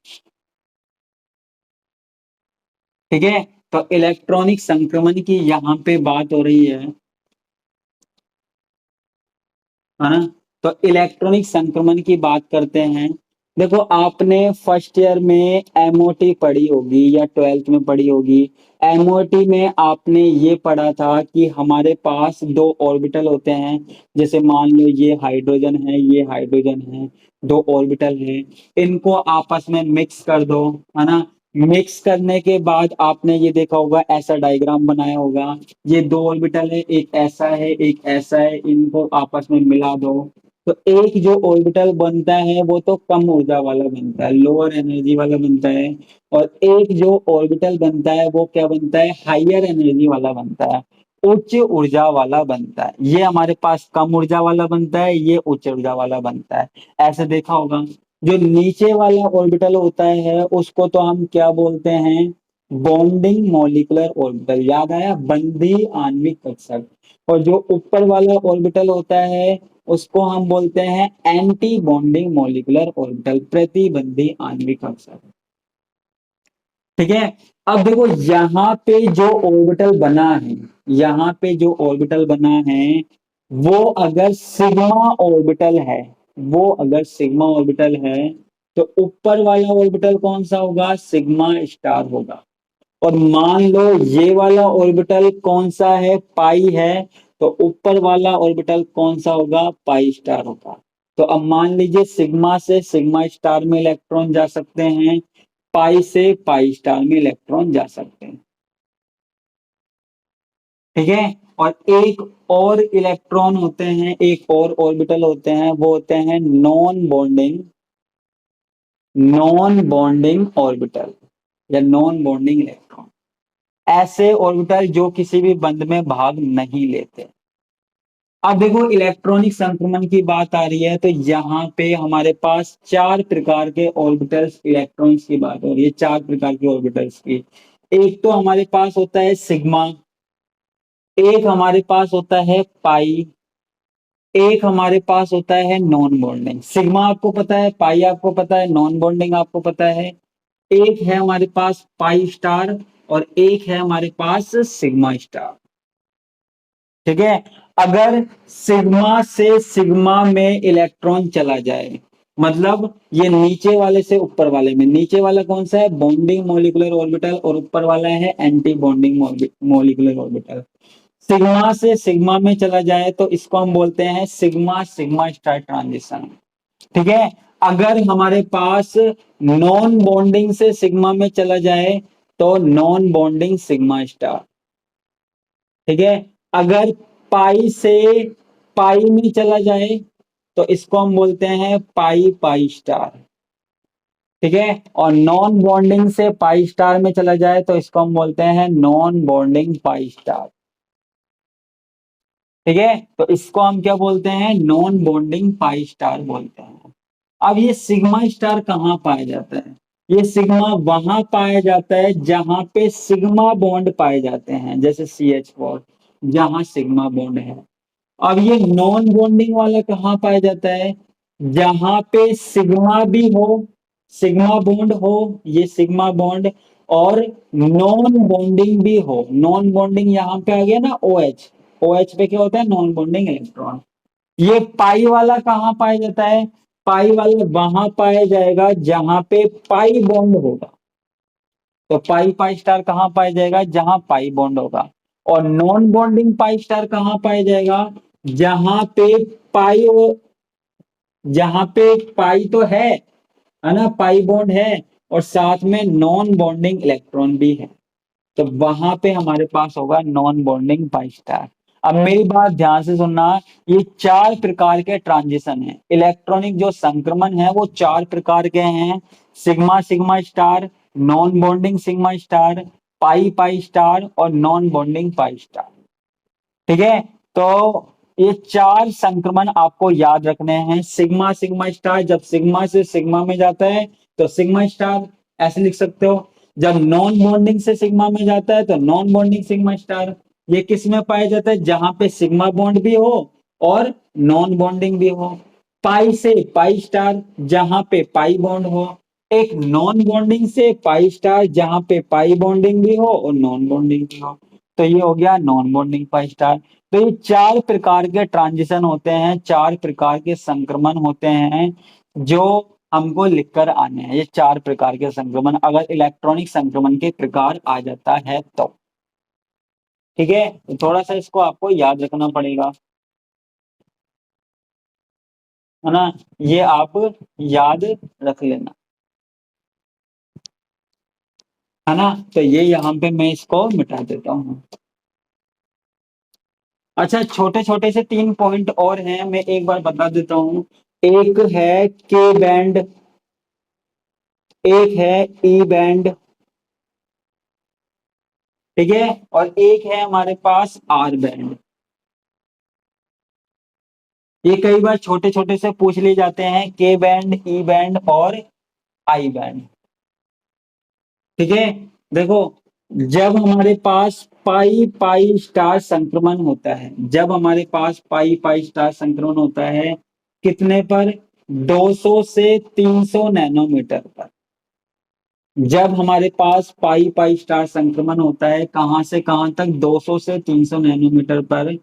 ठीक है, तो इलेक्ट्रॉनिक संक्रमण की यहाँ पे बात हो रही है ना। तो इलेक्ट्रॉनिक संक्रमण की बात करते हैं, देखो आपने फर्स्ट ईयर में एमओटी पढ़ी होगी या ट्वेल्थ में पढ़ी होगी। एमओटी में आपने ये पढ़ा था कि हमारे पास दो ऑर्बिटल होते हैं। जैसे मान लो ये हाइड्रोजन है, ये हाइड्रोजन है, दो ऑर्बिटल है, इनको आपस में मिक्स कर दो, है ना। मिक्स करने के बाद आपने ये देखा होगा, ऐसा डायग्राम बनाया होगा। ये दो ऑर्बिटल है, एक ऐसा है एक ऐसा है, इनको आपस में मिला दो तो एक जो ऑर्बिटल बनता है वो तो कम ऊर्जा वाला बनता है, लोअर एनर्जी वाला बनता है। और एक जो ऑर्बिटल बनता है वो क्या बनता है, हायर एनर्जी वाला बनता है, उच्च ऊर्जा वाला बनता है। ये हमारे पास कम ऊर्जा वाला बनता है, ये उच्च ऊर्जा वाला बनता है। ऐसे देखा होगा। जो नीचे वाला ऑर्बिटल होता है उसको तो हम क्या बोलते हैं, बॉन्डिंग मॉलिक्यूलर ऑर्बिटल। याद आया, बंधी आणविक कक्षक। और जो ऊपर वाला ऑर्बिटल होता है उसको हम बोलते हैं एंटी बॉन्डिंग मॉलिक्यूलर ऑर्बिटल, प्रतिबंधी आणविक कक्षक। ठीक है। अब देखो यहाँ पे जो ऑर्बिटल बना है, यहाँ पे जो ऑर्बिटल बना है वो अगर सिग्मा ऑर्बिटल है, वो अगर सिग्मा ऑर्बिटल है तो ऊपर वाला ऑर्बिटल कौन सा होगा, सिग्मा स्टार होगा। और मान लो ये वाला ऑर्बिटल कौन सा है, पाई है, तो ऊपर वाला ऑर्बिटल कौन सा होगा, पाई स्टार होगा। तो अब मान लीजिए सिग्मा से सिग्मा स्टार में इलेक्ट्रॉन जा सकते हैं, पाई से पाई स्टार में इलेक्ट्रॉन जा सकते हैं। ठीक है। और एक और इलेक्ट्रॉन होते हैं, एक और ऑर्बिटल होते हैं, वो होते हैं नॉन बॉन्डिंग ऑर्बिटल या नॉन बॉन्डिंग इलेक्ट्रॉन। ऐसे ऑर्बिटल जो किसी भी बंध में भाग नहीं लेते। अब देखो इलेक्ट्रॉनिक संक्रमण की बात आ रही है तो यहाँ पे हमारे पास चार प्रकार के ऑर्बिटल्स, इलेक्ट्रॉन्स की बात हो रही है, चार प्रकार के ऑर्बिटल्स की। एक तो हमारे पास होता है सिग्मा, एक हमारे पास होता है पाई, एक हमारे पास होता है नॉन बॉन्डिंग। सिग्मा आपको पता है, पाई आपको पता है, नॉन बॉन्डिंग आपको पता है। एक है हमारे पास पाई स्टार और एक है हमारे पास सिग्मा स्टार। ठीक है। अगर सिग्मा से सिग्मा में इलेक्ट्रॉन चला जाए, मतलब ये नीचे वाले से ऊपर वाले में, नीचे वाला कौन सा है, बॉन्डिंग मॉलिक्यूलर ऑर्बिटल, और ऊपर वाला है anti bonding molecular orbital. Sigma से सिग्मा में चला जाए तो इसको हम बोलते हैं सिग्मा सिग्मा स्टार ट्रांजिशन। ठीक है। अगर हमारे पास नॉन बॉन्डिंग से सिग्मा में चला जाए तो नॉन बॉन्डिंग सिग्मा स्टार। ठीक है। अगर पाई से पाई में चला जाए तो इसको हम बोलते हैं पाई पाई स्टार। ठीक है। और नॉन बॉन्डिंग से पाई स्टार में चला जाए तो इसको हम बोलते हैं नॉन बॉन्डिंग पाई स्टार। ठीक है। तो इसको हम क्या बोलते हैं, नॉन बॉन्डिंग पाई स्टार बोलते हैं। अब ये सिग्मा स्टार कहाँ पाया जाता है, ये सिग्मा वहां पाया जाता है जहां पे सिग्मा बॉन्ड पाए जाते हैं, जैसे CH4, जहां सिग्मा बॉन्ड है। अब ये नॉन बॉन्डिंग वाला कहाँ पाया जाता है, जहां पे सिग्मा भी हो, सिग्मा बॉन्ड हो, ये सिग्मा बॉन्ड, और नॉन बॉन्डिंग भी हो। नॉन बॉन्डिंग यहाँ पे आ गया ना, OH। OH पे क्या होता है, नॉन बॉन्डिंग इलेक्ट्रॉन। ये पाई वाला कहाँ पाया जाता है, पाई वाला वहां पाया जाएगा जहां पे पाई बॉन्ड होगा। तो पाई पाई स्टार कहाँ पाया जाएगा, जहां पाई बॉन्ड होगा। और नॉन बॉन्डिंग पाई स्टार कहाँ पाया जाएगा, जहां पे पाई जहां पे पाई तो है ना, पाई बॉन्ड है, और साथ में नॉन बॉन्डिंग इलेक्ट्रॉन भी है, तो वहां पे हमारे पास होगा नॉन बॉन्डिंग पाई स्टार। अब मेरी बात ध्यान से सुनना, ये चार प्रकार के ट्रांजिशन है, इलेक्ट्रॉनिक जो संक्रमण है वो चार प्रकार के हैं। Sigma sigma star, non bonding sigma star, pi pi star और नॉन बॉन्डिंग पाई स्टार। ठीक है। तो ये चार संक्रमण आपको याद रखने हैं। सिग्मा सिग्मा स्टार जब सिग्मा से सिग्मा में जाता है तो सिग्मा स्टार, ऐसे लिख सकते हो। जब नॉन बॉन्डिंग से सिग्मा में जाता है तो नॉन बॉन्डिंग सिग्मा स्टार। ये किस में पाया जाता है, जहां पे सिग्मा बॉन्ड भी हो और नॉन बॉन्डिंग भी हो। पाई से पाई स्टार, जहां पे पाई बॉन्ड हो। एक नॉन बॉन्डिंग से पाई स्टार, जहां पे पाई बॉन्डिंग भी हो और नॉन बॉन्डिंग भी हो। तो ये हो गया नॉन बॉन्डिंग पाई स्टार। तो ये चार प्रकार के ट्रांजिशन होते हैं, चार प्रकार के संक्रमण होते हैं जो हमको लिखकर आने हैं। ये 4 प्रकार के संक्रमण, अगर इलेक्ट्रॉनिक संक्रमण के प्रकार आ जाता है तो। ठीक है, तो थोड़ा सा इसको आपको याद रखना पड़ेगा, है ना। ये आप याद रख लेना, है ना। तो ये यहाँ पे मैं इसको मिटा देता हूँ। अच्छा, छोटे छोटे से 3 पॉइंट और हैं, मैं एक बार बता देता हूँ। एक है के बैंड, एक है ई बैंड, ठीक है, और एक है हमारे पास आर बैंड। ये कई बार छोटे छोटे से पूछ लिए जाते हैं, के बैंड, ई बैंड और आई बैंड। ठीक है, देखो, जब हमारे पास पाई पाई स्टार संक्रमण होता है, जब हमारे पास पाई पाई स्टार संक्रमण होता है, कितने पर? 200 से 300 नैनोमीटर पर। जब हमारे पास पाई पाई स्टार संक्रमण होता है, कहां से कहां तक? 200 से 300 नैनोमीटर पर।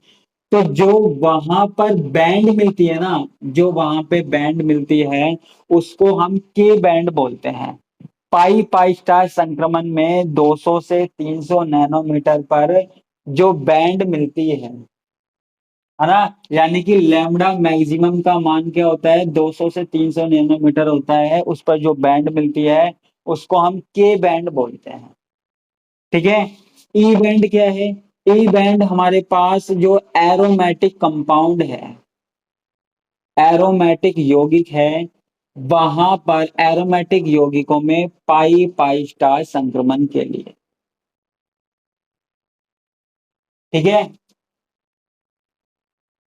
तो जो वहां पर बैंड मिलती है ना, जो वहां पे बैंड मिलती है, उसको हम के बैंड बोलते हैं। पाई पाई स्टार संक्रमण में 200 से 300 नैनोमीटर पर जो बैंड मिलती है ना, यानी कि लैम्डा मैक्सिमम का मान क्या होता है? 200 से 300 नैनोमीटर होता है। उस पर जो बैंड मिलती है उसको हम के बैंड बोलते हैं। ठीक है, ई बैंड क्या है? ई बैंड हमारे पास जो एरोमेटिक कंपाउंड है, एरोमेटिक यौगिक है, वहां पर एरोमेटिक यौगिकों में पाई पाई स्टार संक्रमण के लिए। ठीक है,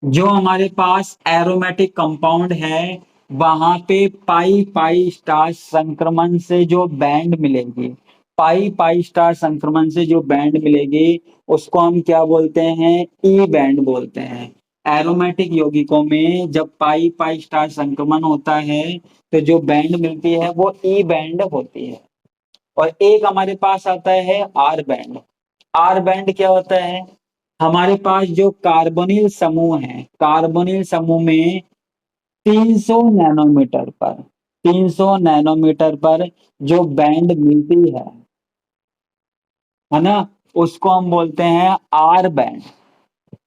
जो हमारे पास एरोमेटिक कंपाउंड है, वहां पे पाई पाई स्टार संक्रमण से जो बैंड मिलेगी, पाई पाई स्टार संक्रमण से जो बैंड मिलेगी, उसको हम क्या बोलते हैं? ई बैंड बोलते हैं। एरोमेटिक यौगिकों में जब पाई पाई स्टार संक्रमण होता है, तो जो बैंड मिलती है वो ई बैंड होती है। और एक हमारे पास आता है आर बैंड। आर बैंड क्या होता है? हमारे पास जो कार्बोनिल समूह है, कार्बोनिल समूह में 300 नैनोमीटर पर, 300 नैनोमीटर पर जो बैंड मिलती है ना, उसको हम बोलते हैं आर बैंड।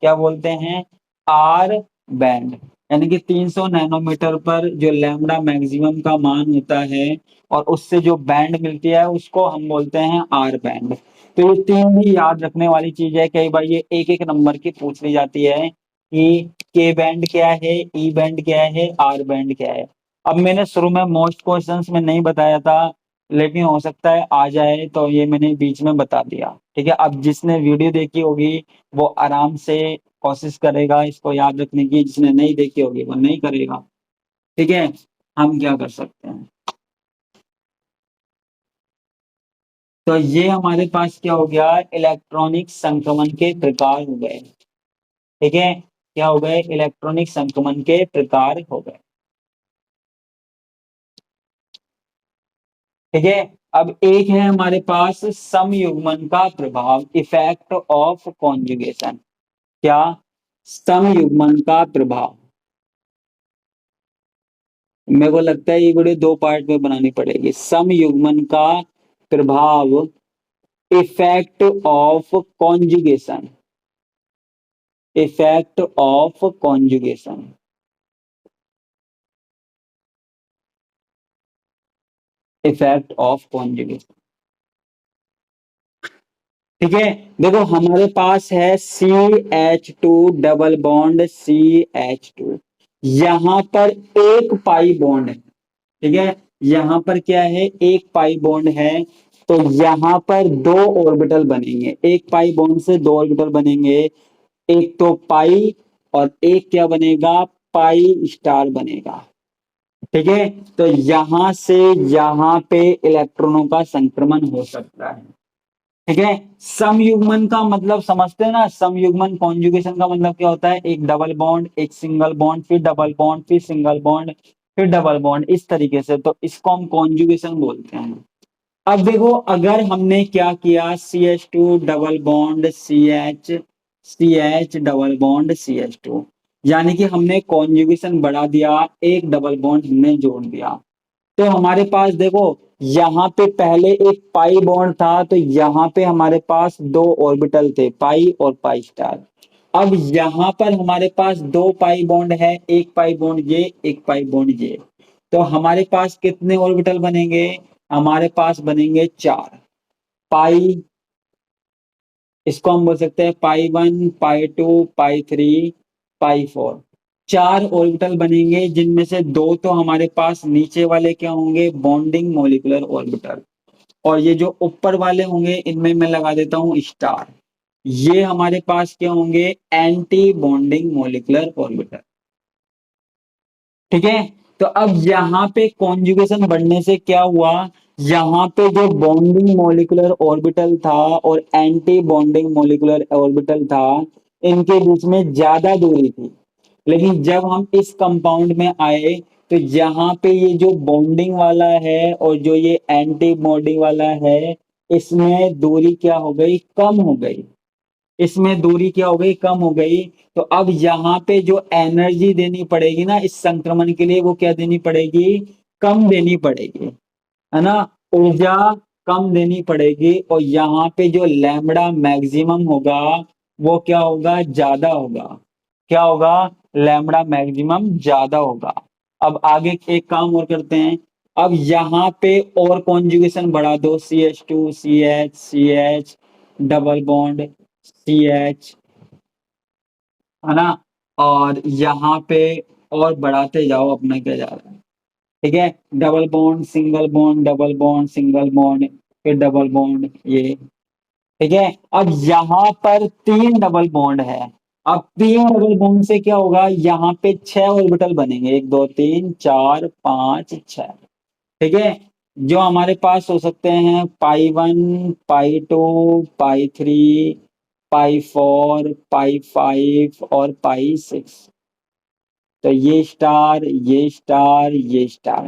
क्या बोलते हैं? R band. यानी कि 300 नैनोमीटर पर जो लैम्डा मैक्सिमम का मान होता है और उससे जो बैंड मिलती है, उसको हम बोलते हैं आर बैंड। तो ये 3 ही याद रखने वाली चीज है। कई बार ये एक एक नंबर की पूछ ली जाती है कि के बैंड क्या है, ई बैंड क्या है, आर बैंड क्या है। अब मैंने शुरू में मोस्ट क्वेश्चंस में नहीं बताया था, लेकिन हो सकता है आ जाए, तो ये मैंने बीच में बता दिया। ठीक है, अब जिसने वीडियो देखी होगी वो आराम से कोशिश करेगा इसको याद रखने की, जिसने नहीं देखी होगी वो नहीं करेगा। ठीक है, हम क्या कर सकते हैं? तो ये हमारे पास क्या हो गया? इलेक्ट्रॉनिक संक्रमण के प्रकार हो गए। ठीक है, क्या हो गए? इलेक्ट्रॉनिक संक्रमण के प्रकार हो गए। ठीक है, अब एक है हमारे पास समयुग्मन का प्रभाव, इफेक्ट ऑफ कॉन्जुगेशन। क्या? समयुग्मन का प्रभाव। मेरे को लगता है ये वीडियो 2 पार्ट में बनानी पड़ेगी। समयुग्मन का प्रभाव, effect of conjugation, effect of conjugation, effect of conjugation. ठीक है, देखो हमारे पास है CH2 डबल बॉन्ड CH2। यहां पर एक पाई बॉन्ड है। ठीक है, यहां पर क्या है? एक पाई बॉन्ड है। तो यहां पर 2 ऑर्बिटल बनेंगे, एक पाई बॉन्ड से 2 ऑर्बिटल बनेंगे। एक तो पाई और एक क्या बनेगा? पाई स्टार बनेगा। ठीक है, तो यहां से यहां पे इलेक्ट्रॉनों का संक्रमण हो सकता है। ठीक है, समयुग्मन का मतलब समझते हैं ना? समयुग्मन कॉन्जुगेशन का मतलब क्या होता है? एक डबल बॉन्ड, एक सिंगल बॉन्ड, फिर डबल बॉन्ड, फिर सिंगल बॉन्ड, फिर डबल बॉन्ड, इस तरीके से। तो इसको हम कॉन्जुगेशन बोलते हैं। अब देखो, अगर हमने क्या किया? CH2 double bond CH, CH double bond CH2, यानी कि हमने कॉन्जुगेशन बढ़ा दिया, एक डबल बॉन्ड हमने जोड़ दिया। तो हमारे पास देखो यहाँ पे पहले एक पाई बॉन्ड था, तो यहाँ पे हमारे पास दो ऑर्बिटल थे, पाई और पाई स्टार। अब यहाँ पर हमारे पास दो पाई बॉन्ड है, एक पाई बॉन्ड ये, एक पाई बॉन्ड ये। तो हमारे पास कितने ऑर्बिटल बनेंगे? हमारे पास बनेंगे चार। पाई, इसको हम बोल सकते हैं pi one, pi two, pi three, pi four. चार ऑर्बिटल बनेंगे, जिनमें से दो तो हमारे पास नीचे वाले क्या होंगे? Bonding molecular orbital. और ये जो ऊपर वाले होंगे इनमें मैं लगा देता हूं स्टार। ये हमारे पास क्या होंगे? Anti bonding molecular orbital. ठीक है। तो अब यहाँ पे कॉन्जुगेशन बढ़ने से क्या हुआ? यहाँ पे जो बॉन्डिंग मॉलिक्यूलर ऑर्बिटल था और एंटी बॉन्डिंग मॉलिक्यूलर ऑर्बिटल था, इनके बीच में ज्यादा दूरी थी। लेकिन जब हम इस कंपाउंड में आए, तो यहाँ पे ये जो बॉन्डिंग वाला है और जो ये एंटी बॉन्डिंग वाला है, इसमें दूरी क्या हो गई? कम हो गई। इसमें दूरी क्या हो गई? कम हो गई। तो अब यहाँ पे जो एनर्जी देनी पड़ेगी ना इस संक्रमण के लिए, वो क्या देनी पड़ेगी? कम देनी पड़ेगी, है ना? ऊर्जा कम देनी पड़ेगी। और यहाँ पे जो लैम्बडा मैक्सिमम होगा वो क्या होगा? ज्यादा होगा। क्या होगा? लैम्बडा मैक्सिमम ज्यादा होगा। अब आगे एक काम और करते हैं। अब यहाँ पे और कॉन्जुगेशन बढ़ा दो, CH2 CH CH double bond CH, है ना? और यहाँ पे और बढ़ाते जाओ, अपना क्या जा रहा है। ठीक है, double bond single bond double bond single bond, फिर डबल बॉन्ड ये। ठीक है, अब यहाँ पर तीन डबल बॉन्ड है। अब तीन डबल बॉन्ड से क्या होगा? यहाँ पे छह ऑर्बिटल बनेंगे, एक दो तीन चार पांच छह। ठीक है, जो हमारे पास हो सकते हैं pi one, pi two, pi three, pi four, pi five और पाई सिक्स। तो ये स्टार, ये स्टार, ये स्टार।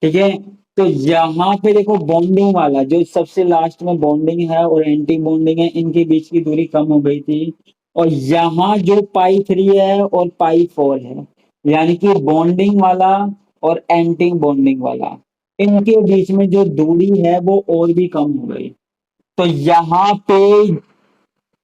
ठीक है, तो यहाँ पे देखो बॉन्डिंग वाला जो सबसे लास्ट में बॉन्डिंग है और एंटी बॉन्डिंग है, इनके बीच की दूरी कम हो गई थी। और यहाँ जो पाई थ्री है और पाई फोर है, यानी कि बॉन्डिंग वाला और एंटी बॉन्डिंग वाला, इनके बीच में जो दूरी है वो और भी कम हो गई। तो यहाँ पे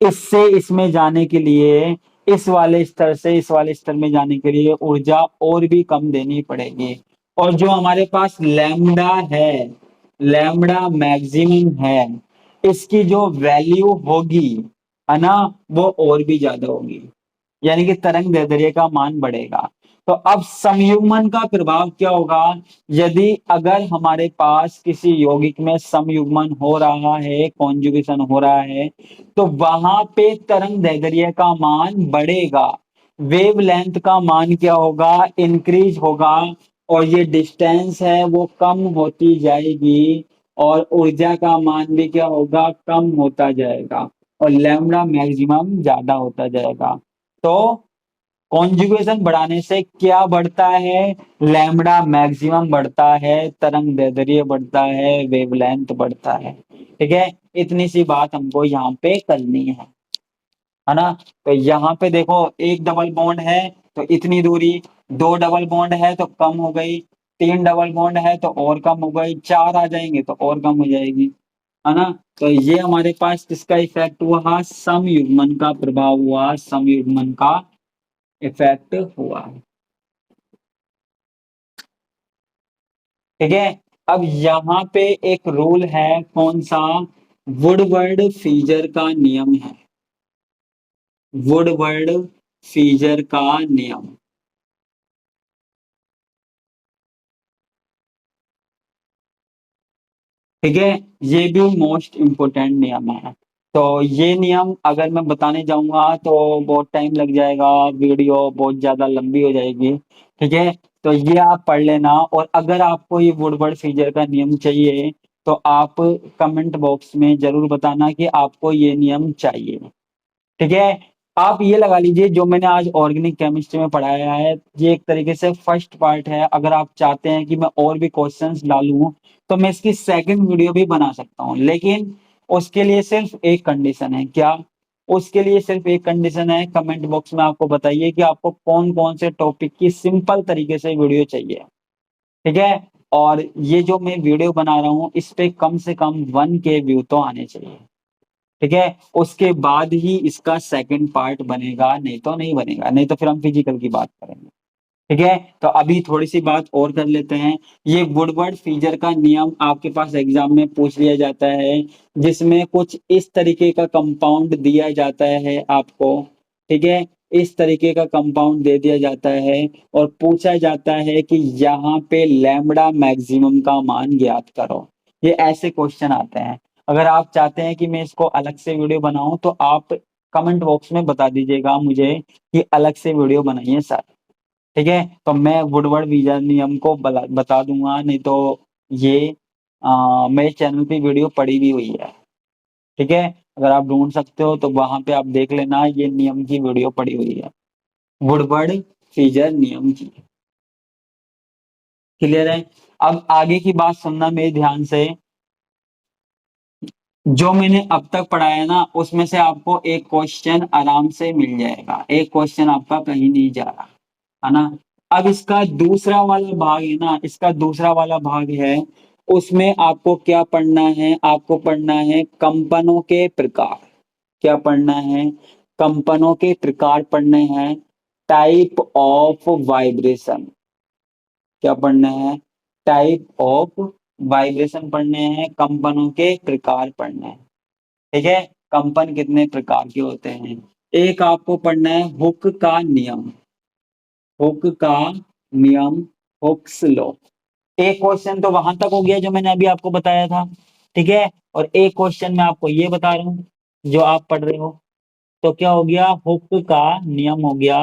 इससे इसमें जाने के लिए, इस वाले स्तर से इस वाले स्तर में जाने के लिए ऊर्जा और भी कम देनी पड़ेगी। और जो हमारे पास लैम्बडा है, लैम्बडा मैक्सिमम है, इसकी जो वैल्यू होगी, है ना, वो और भी ज्यादा होगी। यानी कि तरंग दैर्ध्य का मान बढ़ेगा। तो अब संयुग्मन का प्रभाव क्या होगा? यदि अगर हमारे पास किसी यौगिक में संयुग्मन हो रहा है, कॉन्जुगेशन हो रहा है, तो वहां पे तरंग दैर्ध्य का मान बढ़ेगा। वेवलेंथ का मान क्या होगा? इंक्रीज होगा। और ये डिस्टेंस है वो कम होती जाएगी। और ऊर्जा का मान भी क्या होगा? कम होता जाएगा। और लैम्बडा मैक्सिमम ज्यादा होता जाएगा। तो कॉन्जुगेशन बढ़ाने से क्या बढ़ता है? लैम्बडा मैक्सिमम बढ़ता है, तरंग दैर्ध्य बढ़ता है, वेवलेंथ बढ़ता है। ठीक है, इतनी सी बात हमको यहाँ पे करनी है ना? तो यहाँ पे देखो एक डबल बॉन्ड है तो इतनी दूरी, दो डबल बॉन्ड है तो कम हो गई, तीन डबल बॉन्ड है तो और कम हो गई, चार आ जाएंगे तो और कम हो जाएगी, है ना? तो ये हमारे पास किसका इफेक्ट हुआ? समयुग्मन का प्रभाव हुआ, समयुग्मन का इफेक्ट हुआ। ठीक है, अब यहाँ पे एक रूल है, कौन सा? वुडवर्ड फीजर का नियम है। वुडवर्ड फीजर का नियम। ठीक है, ये भी मोस्ट इम्पोर्टेंट नियम है। तो ये नियम अगर मैं बताने जाऊंगा तो बहुत टाइम लग जाएगा, वीडियो बहुत ज्यादा लंबी हो जाएगी। ठीक है, तो ये आप पढ़ लेना। और अगर आपको ये वुडवर्ड फीजर का नियम चाहिए तो आप कमेंट बॉक्स में जरूर बताना कि आपको ये नियम चाहिए। ठीक है, आप ये लगा लीजिए जो मैंने आज ऑर्गेनिक केमिस्ट्री में पढ़ाया है, ये एक तरीके से फर्स्ट पार्ट है। अगर आप चाहते हैं कि मैं और भी क्वेश्चंस डालूं तो मैं इसकी सेकंड वीडियो भी बना सकता हूं, लेकिन उसके लिए सिर्फ एक कंडीशन है। क्या? उसके लिए सिर्फ एक कंडीशन है, कमेंट बॉक्स में आपको बताइए कि आपको कौन कौन से टॉपिक की सिंपल तरीके से वीडियो चाहिए। ठीक है, और ये जो मैं वीडियो बना रहा हूँ इस पे कम से कम 1K व्यू तो आने चाहिए। ठीक है, उसके बाद ही इसका सेकंड पार्ट बनेगा, नहीं तो नहीं बनेगा, नहीं तो फिर हम फिजिकल की बात करेंगे। ठीक है, तो अभी थोड़ी सी बात और कर लेते हैं। ये वुडवर्ड फीचर का नियम आपके पास एग्जाम में पूछ लिया जाता है, जिसमें कुछ इस तरीके का कंपाउंड दिया जाता है आपको। ठीक है, इस तरीके का कंपाउंड दे दिया जाता है और पूछा जाता है कि यहाँ पे लैम्बडा मैक्सिमम का मान ज्ञात करो। ये ऐसे क्वेश्चन आते हैं। अगर आप चाहते हैं कि मैं इसको अलग से वीडियो बनाऊं तो आप कमेंट बॉक्स में बता दीजिएगा मुझे कि अलग से वीडियो बनाइए सर। ठीक है, तो मैं वुडवर्ड वीजा नियम को बता दूंगा, नहीं तो ये मेरे चैनल पे वीडियो पड़ी भी हुई है। ठीक है, अगर आप ढूंढ सकते हो तो वहां पे आप देख लेना, ये नियम की वीडियो पड़ी हुई है, वुडवर्ड फीजर नियम की। क्लियर है? अब आगे की बात सुनना मेरे ध्यान से। जो मैंने अब तक पढ़ाया ना उसमें से आपको एक क्वेश्चन आराम से मिल जाएगा, एक क्वेश्चन आपका कहीं नहीं जा रहा है ना। अब इसका दूसरा वाला भाग है ना, इसका दूसरा वाला भाग है, उसमें आपको क्या पढ़ना है, आपको पढ़ना है कंपनों के प्रकार। क्या पढ़ना है? कंपनों के प्रकार पढ़ने हैं, टाइप ऑफ वाइब्रेशन। क्या पढ़ना है? टाइप ऑफ वाइब्रेशन पढ़ने हैं, कंपनों के प्रकार पढ़ने हैं। ठीक है, कंपन कितने प्रकार के होते हैं। एक आपको पढ़ना है हुक का नियम, हुक का नियम, हुक्स लॉ। एक क्वेश्चन तो वहां तक हो गया जो मैंने अभी आपको बताया था। ठीक है, और एक क्वेश्चन मैं आपको ये बता रहा हूँ जो आप पढ़ रहे हो। तो क्या हो गया? हुक का नियम हो गया,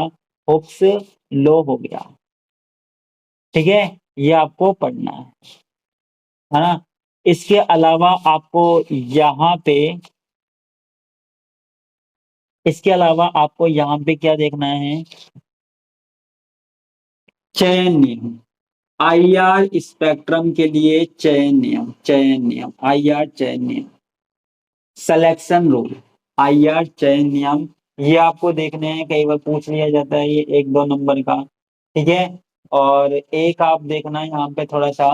हुक्स लॉ हो गया। ठीक है, ये आपको पढ़ना है ना। इसके अलावा आपको यहाँ पे, इसके अलावा आपको यहाँ पे क्या देखना है? चयन नियम, आईआर स्पेक्ट्रम के लिए चयन नियम, चयन नियम, आईआर चयन नियम, सिलेक्शन रूल, आईआर चयन नियम। ये आपको देखने हैं, कई बार पूछ लिया जाता है ये 1-2 नंबर का। ठीक है, और एक आप देखना है यहाँ पे थोड़ा सा,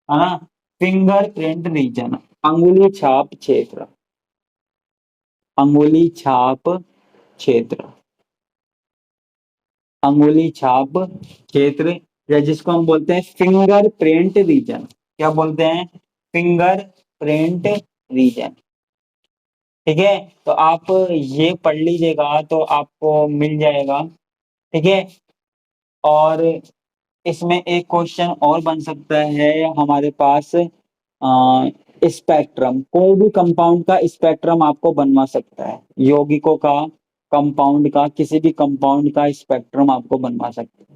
है ना, फिंगरप्रिंट रीजन, अंगुली छाप क्षेत्र, अंगुली छाप क्षेत्र, अंगुली छाप क्षेत्र, या जिसको हम बोलते हैं फिंगर प्रिंट रीजन। क्या बोलते हैं? Fingerprint region. ठीक है, तो आप ये पढ़ लीजिएगा तो आपको मिल जाएगा। ठीक है, और इसमें एक क्वेश्चन और बन सकता है हमारे पास, स्पेक्ट्रम, कोई भी कंपाउंड का स्पेक्ट्रम आपको बनवा सकता है, यौगिकों का, कंपाउंड का, किसी भी कंपाउंड का स्पेक्ट्रम आपको बनवा सकता है।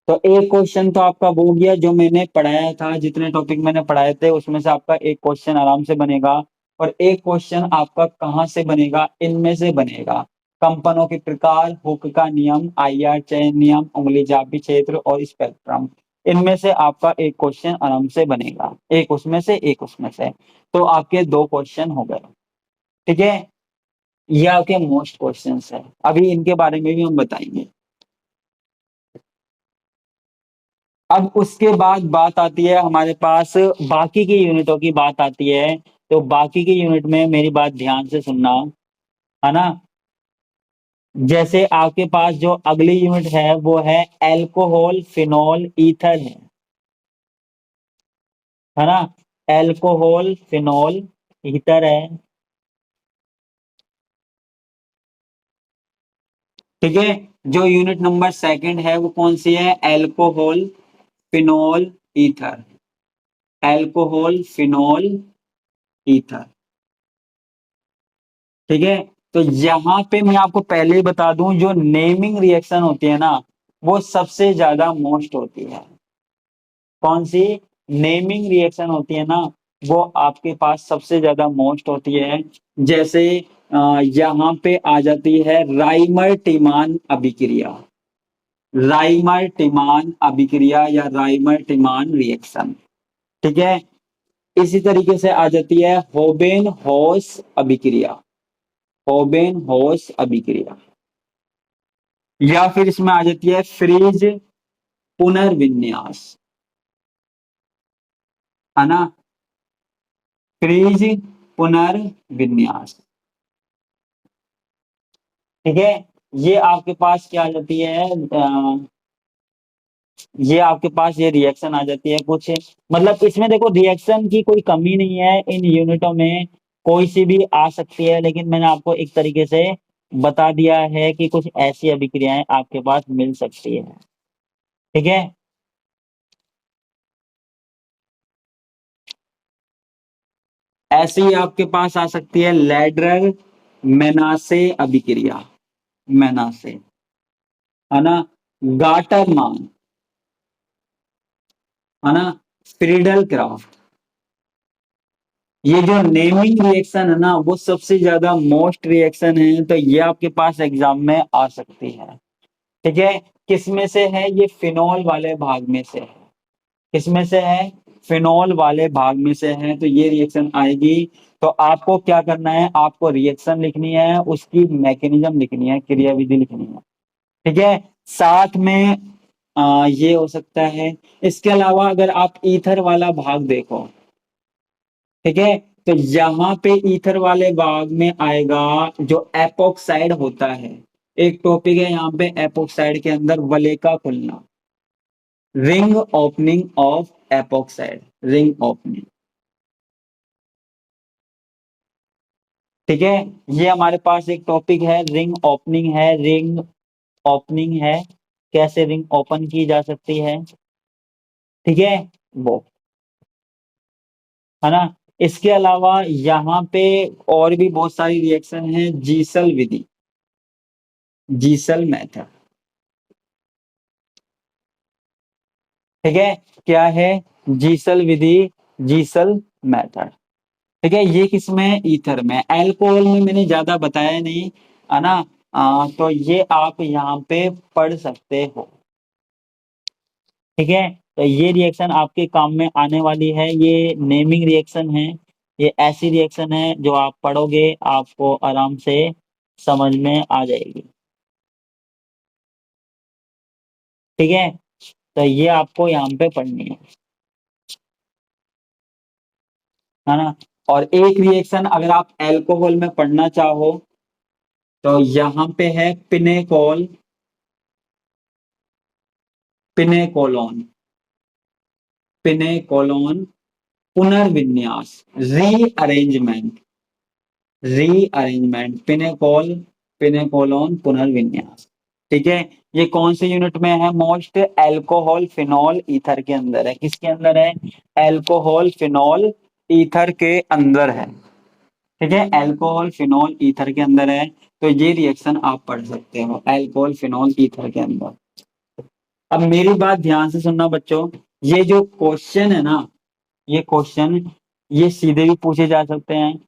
तो एक क्वेश्चन तो आपका वो हो गया जो मैंने पढ़ाया था, जितने टॉपिक मैंने पढ़ाए थे उसमें से आपका एक क्वेश्चन आराम से बनेगा। और एक क्वेश्चन आपका कहाँ से बनेगा? इनमें से बनेगा, कंपनों के प्रकार, हुक का नियम, आईआर चयन नियम, उंगली चापी क्षेत्र और स्पेक्ट्रम। इनमें से आपका एक क्वेश्चन आराम से बनेगा, एक उसमें से एक उसमें से। तो आपके 2 क्वेश्चन हो गए। ठीक है, ये आपके मोस्ट क्वेश्चन है, अभी इनके बारे में भी हम बताएंगे। अब उसके बाद बात आती है हमारे पास, बाकी की यूनिटों की बात आती है। तो बाकी की यूनिट में मेरी बात ध्यान से सुनना, है ना। जैसे आपके पास जो अगली यूनिट है वो है एल्कोहल फिनॉल ईथर है ना। एल्कोहल फिनॉल ईथर है। ठीक है, जो यूनिट नंबर सेकंड है वो कौन सी है? Alcohol phenol ether, alcohol phenol ether. ठीक है, तो यहां पे मैं आपको पहले ही बता दूं, जो नेमिंग रिएक्शन होती है ना वो सबसे ज्यादा मोस्ट होती है। कौन सी? नेमिंग रिएक्शन होती है ना, वो आपके पास सबसे ज्यादा मोस्ट होती है। जैसे यहाँ पे आ जाती है राइमर टिमान अभिक्रिया, राइमर टिमान अभिक्रिया या राइमर टिमान रिएक्शन। ठीक है, इसी तरीके से आ जाती है होबेन हॉस अभिक्रिया, होबेन हॉस अभिक्रिया, या फिर इसमें आ जाती है फ्रीज पुनर्विन्यास, है ना, क्रीज पुनर्विन्यास। ठीक है, ये आपके पास क्या आ जाती है, ये आपके पास ये रिएक्शन आ जाती है कुछ, मतलब इसमें देखो रिएक्शन की कोई कमी नहीं है इन यूनिटों में, कोई सी भी आ सकती है, लेकिन मैंने आपको एक तरीके से बता दिया है कि कुछ ऐसी अभिक्रियाएं आपके पास मिल सकती है। ठीक है, ऐसी ही आपके पास आ सकती है लैडरर मेनासे अभिक्रिया, मेनासे, है ना, गाटरमान, है ना, फ्रीडल क्राफ्ट। ये जो नेमिंग रिएक्शन है ना, वो सबसे ज्यादा मोस्ट रिएक्शन है, तो ये आपके पास एग्जाम में आ सकती है। ठीक है, किसमें से है, ये फिनॉल वाले भाग में से है, किसमें से है, फिनॉल वाले भाग में से है, तो ये रिएक्शन आएगी। तो आपको क्या करना है, आपको रिएक्शन लिखनी है, उसकी मैकेनिज्म लिखनी है, क्रियाविधि लिखनी है। ठीक है, साथ में ये हो सकता है। इसके अलावा अगर आप ईथर वाला भाग देखो, ठीक है, तो यहाँ पे ईथर वाले भाग में आएगा जो एपोक्साइड होता है। एक टॉपिक है यहाँ पे एपोक्साइड के अंदर वलय का खुलना, ring opening of epoxide, ring opening. ठीक है, ये हमारे पास एक टॉपिक है, रिंग ओपनिंग है, रिंग ओपनिंग है, कैसे रिंग ओपन की जा सकती है। ठीक है, वो, है ना। इसके अलावा यहाँ पे और भी बहुत सारी रिएक्शन है, जीसल विधि, जीसल मेथड। ठीक है, क्या है, जीसल विधि, जीसल मेथड। ठीक है, ये किसमें, ईथर में, अल्कोहल में मैंने ज्यादा बताया नहीं, है ना। तो ये आप यहाँ पे पढ़ सकते हो। ठीक है, तो ये रिएक्शन आपके काम में आने वाली है, ये नेमिंग रिएक्शन है, ये ऐसी रिएक्शन है जो आप पढ़ोगे आपको आराम से समझ में आ जाएगी। ठीक है, तो ये आपको यहाँ पे पढ़नी है ना। और एक रिएक्शन अगर आप अल्कोहल में पढ़ना चाहो, तो यहाँ पे है पिनेकोल, पिनेकोलोन, पिनेकोलोन पुनर्विन्यास, रीअरेंजमेंट, रीअरेंजमेंट, पिनेकोल, पिनेकोलोन पुनर्विन्यास। ठीक है, ये कौन से यूनिट में है, मोस्ट, अल्कोहल फिनॉल ईथर के अंदर है, किसके अंदर है, अल्कोहल फिनॉल ईथर के अंदर है। ठीक है, अल्कोहल फिनॉल ईथर के अंदर है, तो ये रिएक्शन आप पढ़ सकते हो, अल्कोहल फिनॉल ईथर के अंदर। अब मेरी बात ध्यान से सुनना बच्चों, ये जो क्वेश्चन है ना, ये क्वेश्चन ये सीधे भी पूछे जा सकते हैं।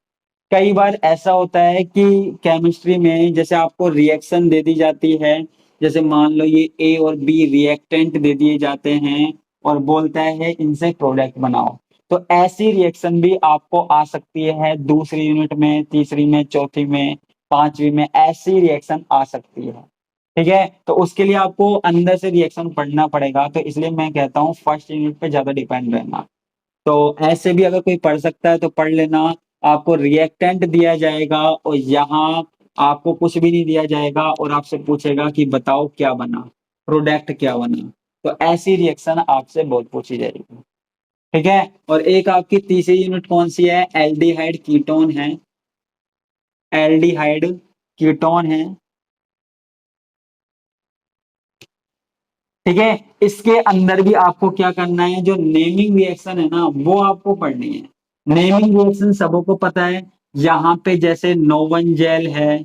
कई बार ऐसा होता है कि केमिस्ट्री में जैसे आपको रिएक्शन दे दी जाती है, जैसे मान लो ये ए और बी रिएक्टेंट दे दिए जाते हैं, और बोलता है इनसे प्रोडक्ट बनाओ, तो ऐसी रिएक्शन भी आपको आ सकती है दूसरी यूनिट में, तीसरी में, चौथी में, पांचवी में, ऐसी रिएक्शन आ सकती है। ठीक है, तो उसके लिए आपको अंदर से रिएक्शन पढ़ना पड़ेगा, तो इसलिए मैं कहता हूँ फर्स्ट यूनिट पे ज्यादा डिपेंड रहना। तो ऐसे भी अगर कोई पढ़ सकता है तो पढ़ लेना। आपको रिएक्टेंट दिया जाएगा और यहाँ आपको कुछ भी नहीं दिया जाएगा, और आपसे पूछेगा कि बताओ क्या बना, प्रोडक्ट क्या बना, तो ऐसी रिएक्शन आपसे बहुत पूछी जाएगी। ठीक है, और एक आपकी तीसरी यूनिट कौन सी है, एल्डिहाइड कीटोन है, एल्डिहाइड कीटोन है। ठीक है, इसके अंदर भी आपको क्या करना है, जो नेमिंग रिएक्शन है ना, वो आपको पढ़नी है। नेमिंग रिएक्शन सबको पता है, यहाँ पे जैसे नोवन जेल है,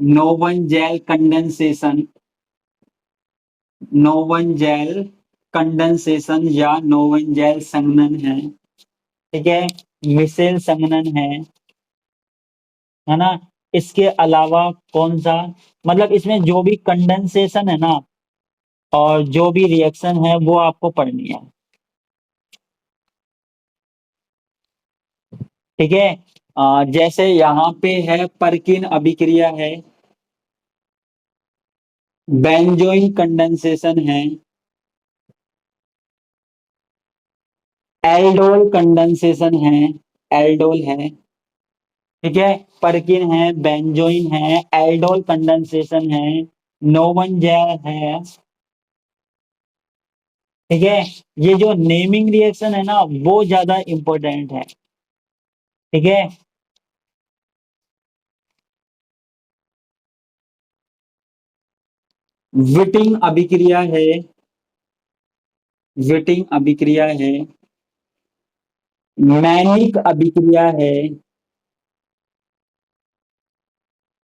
Knoevenagel condensation, Knoevenagel condensation या नोवन जेल संघनन है। ठीक है, मिसेल संघनन है ना। इसके अलावा कौन सा, मतलब इसमें जो भी कंडेंसेशन है ना, और जो भी रिएक्शन है वो आपको पढ़नी है। ठीक है, जैसे यहाँ पे है परकिन अभिक्रिया है, बेंजोइन कंडेंसेशन है, एल्डोल कंडेंसेशन है, एल्डोल है, ठीक है, परकिन है, बेंजोइन है, एल्डोल कंडेंसेशन है, नोवन जेल है, ठीक है। ये जो नेमिंग रिएक्शन है ना वो ज्यादा इंपॉर्टेंट है, ठीक है। विटिंग अभिक्रिया है, विटिंग अभिक्रिया है, मैनिक अभिक्रिया है,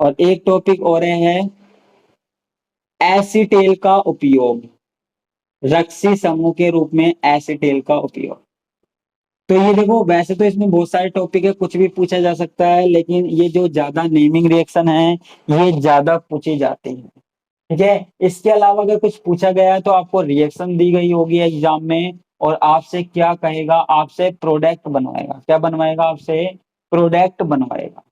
और एक टॉपिक और है एसीटेल का उपयोग, रक्सी समूह के रूप में एसीटेल का उपयोग। तो ये देखो वैसे तो इसमें बहुत सारे टॉपिक है, कुछ भी पूछा जा सकता है, लेकिन ये जो ज्यादा नेमिंग रिएक्शन है ये ज्यादा पूछी जाती है, ठीक है। इसके अलावा अगर कुछ पूछा गया है तो आपको रिएक्शन दी गई होगी एग्जाम में, और आपसे क्या कहेगा, आपसे प्रोडक्ट बनवाएगा, क्या बनवाएगा, आपसे प्रोडक्ट बनवाएगा,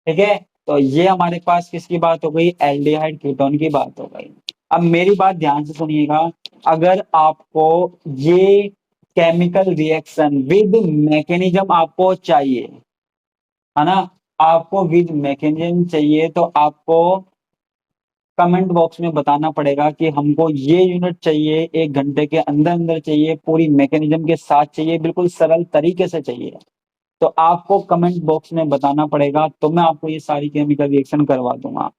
ठीक है। तो ये हमारे पास किसकी बात हो गई, एल्डिहाइड कीटोन की बात हो गई। अब मेरी बात ध्यान से सुनिएगा, अगर आपको ये केमिकल रिएक्शन विद मैकेनिज्म आपको चाहिए, है ना, आपको विद मैकेनिज्म चाहिए, तो आपको कमेंट बॉक्स में बताना पड़ेगा कि हमको ये यूनिट चाहिए, 1 घंटे के अंदर अंदर चाहिए, पूरी मैकेनिज्म के साथ चाहिए, बिल्कुल सरल तरीके से चाहिए। तो आपको कमेंट बॉक्स में बताना पड़ेगा, तो मैं आपको ये सारी केमिकल रिएक्शन करवा दूंगा,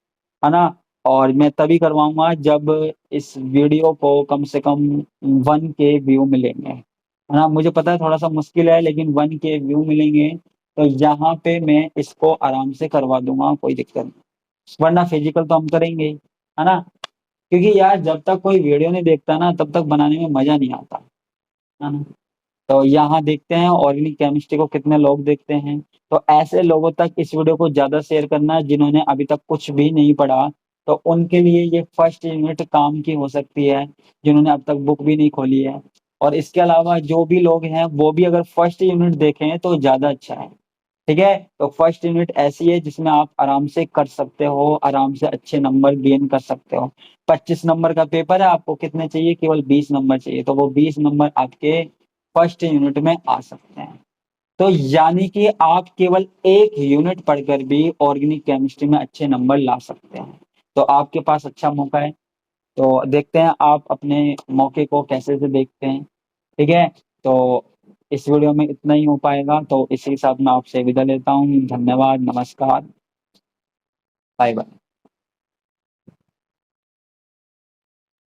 है ना। और मैं तभी करवाऊंगा जब इस वीडियो को कम से कम 1 के व्यू मिलेंगे, है ना। मुझे पता है थोड़ा सा मुश्किल है, लेकिन 1 के व्यू मिलेंगे तो यहाँ पे मैं इसको आराम से करवा दूंगा, कोई दिक्कत नहीं। वरना फिजिकल तो हम करेंगे ही, है ना। क्योंकि यार जब तक कोई वीडियो नहीं देखता ना तब तक बनाने में मजा नहीं आता, है ना। तो यहाँ देखते हैं ऑर्गेनिक केमिस्ट्री को कितने लोग देखते हैं। तो ऐसे लोगों तक इस वीडियो को ज्यादा शेयर करना जिन्होंने अभी तक कुछ भी नहीं पढ़ा, तो उनके लिए ये फर्स्ट यूनिट काम की हो सकती है, जिन्होंने अब तक बुक भी नहीं खोली है। और इसके अलावा जो भी लोग हैं वो भी अगर फर्स्ट यूनिट देखें तो ज्यादा अच्छा है, ठीक है। तो फर्स्ट यूनिट ऐसी है जिसमें आप आराम से कर सकते हो, आराम से अच्छे नंबर गेन कर सकते हो। 25 नंबर का पेपर है, आपको कितने चाहिए, केवल 20 नंबर चाहिए, तो वो 20 नंबर आपके फर्स्ट यूनिट में आ सकते हैं। तो यानी कि आप केवल एक यूनिट पढ़कर भी ऑर्गेनिक केमिस्ट्री में अच्छे नंबर ला सकते हैं। तो आपके पास अच्छा मौका है, तो देखते हैं आप अपने मौके को कैसे से देखते हैं, ठीक है। तो इस वीडियो में इतना ही हो पाएगा, तो इसी के साथ मैं आपसे विदा लेता हूँ। धन्यवाद, नमस्कार, बाय बाय।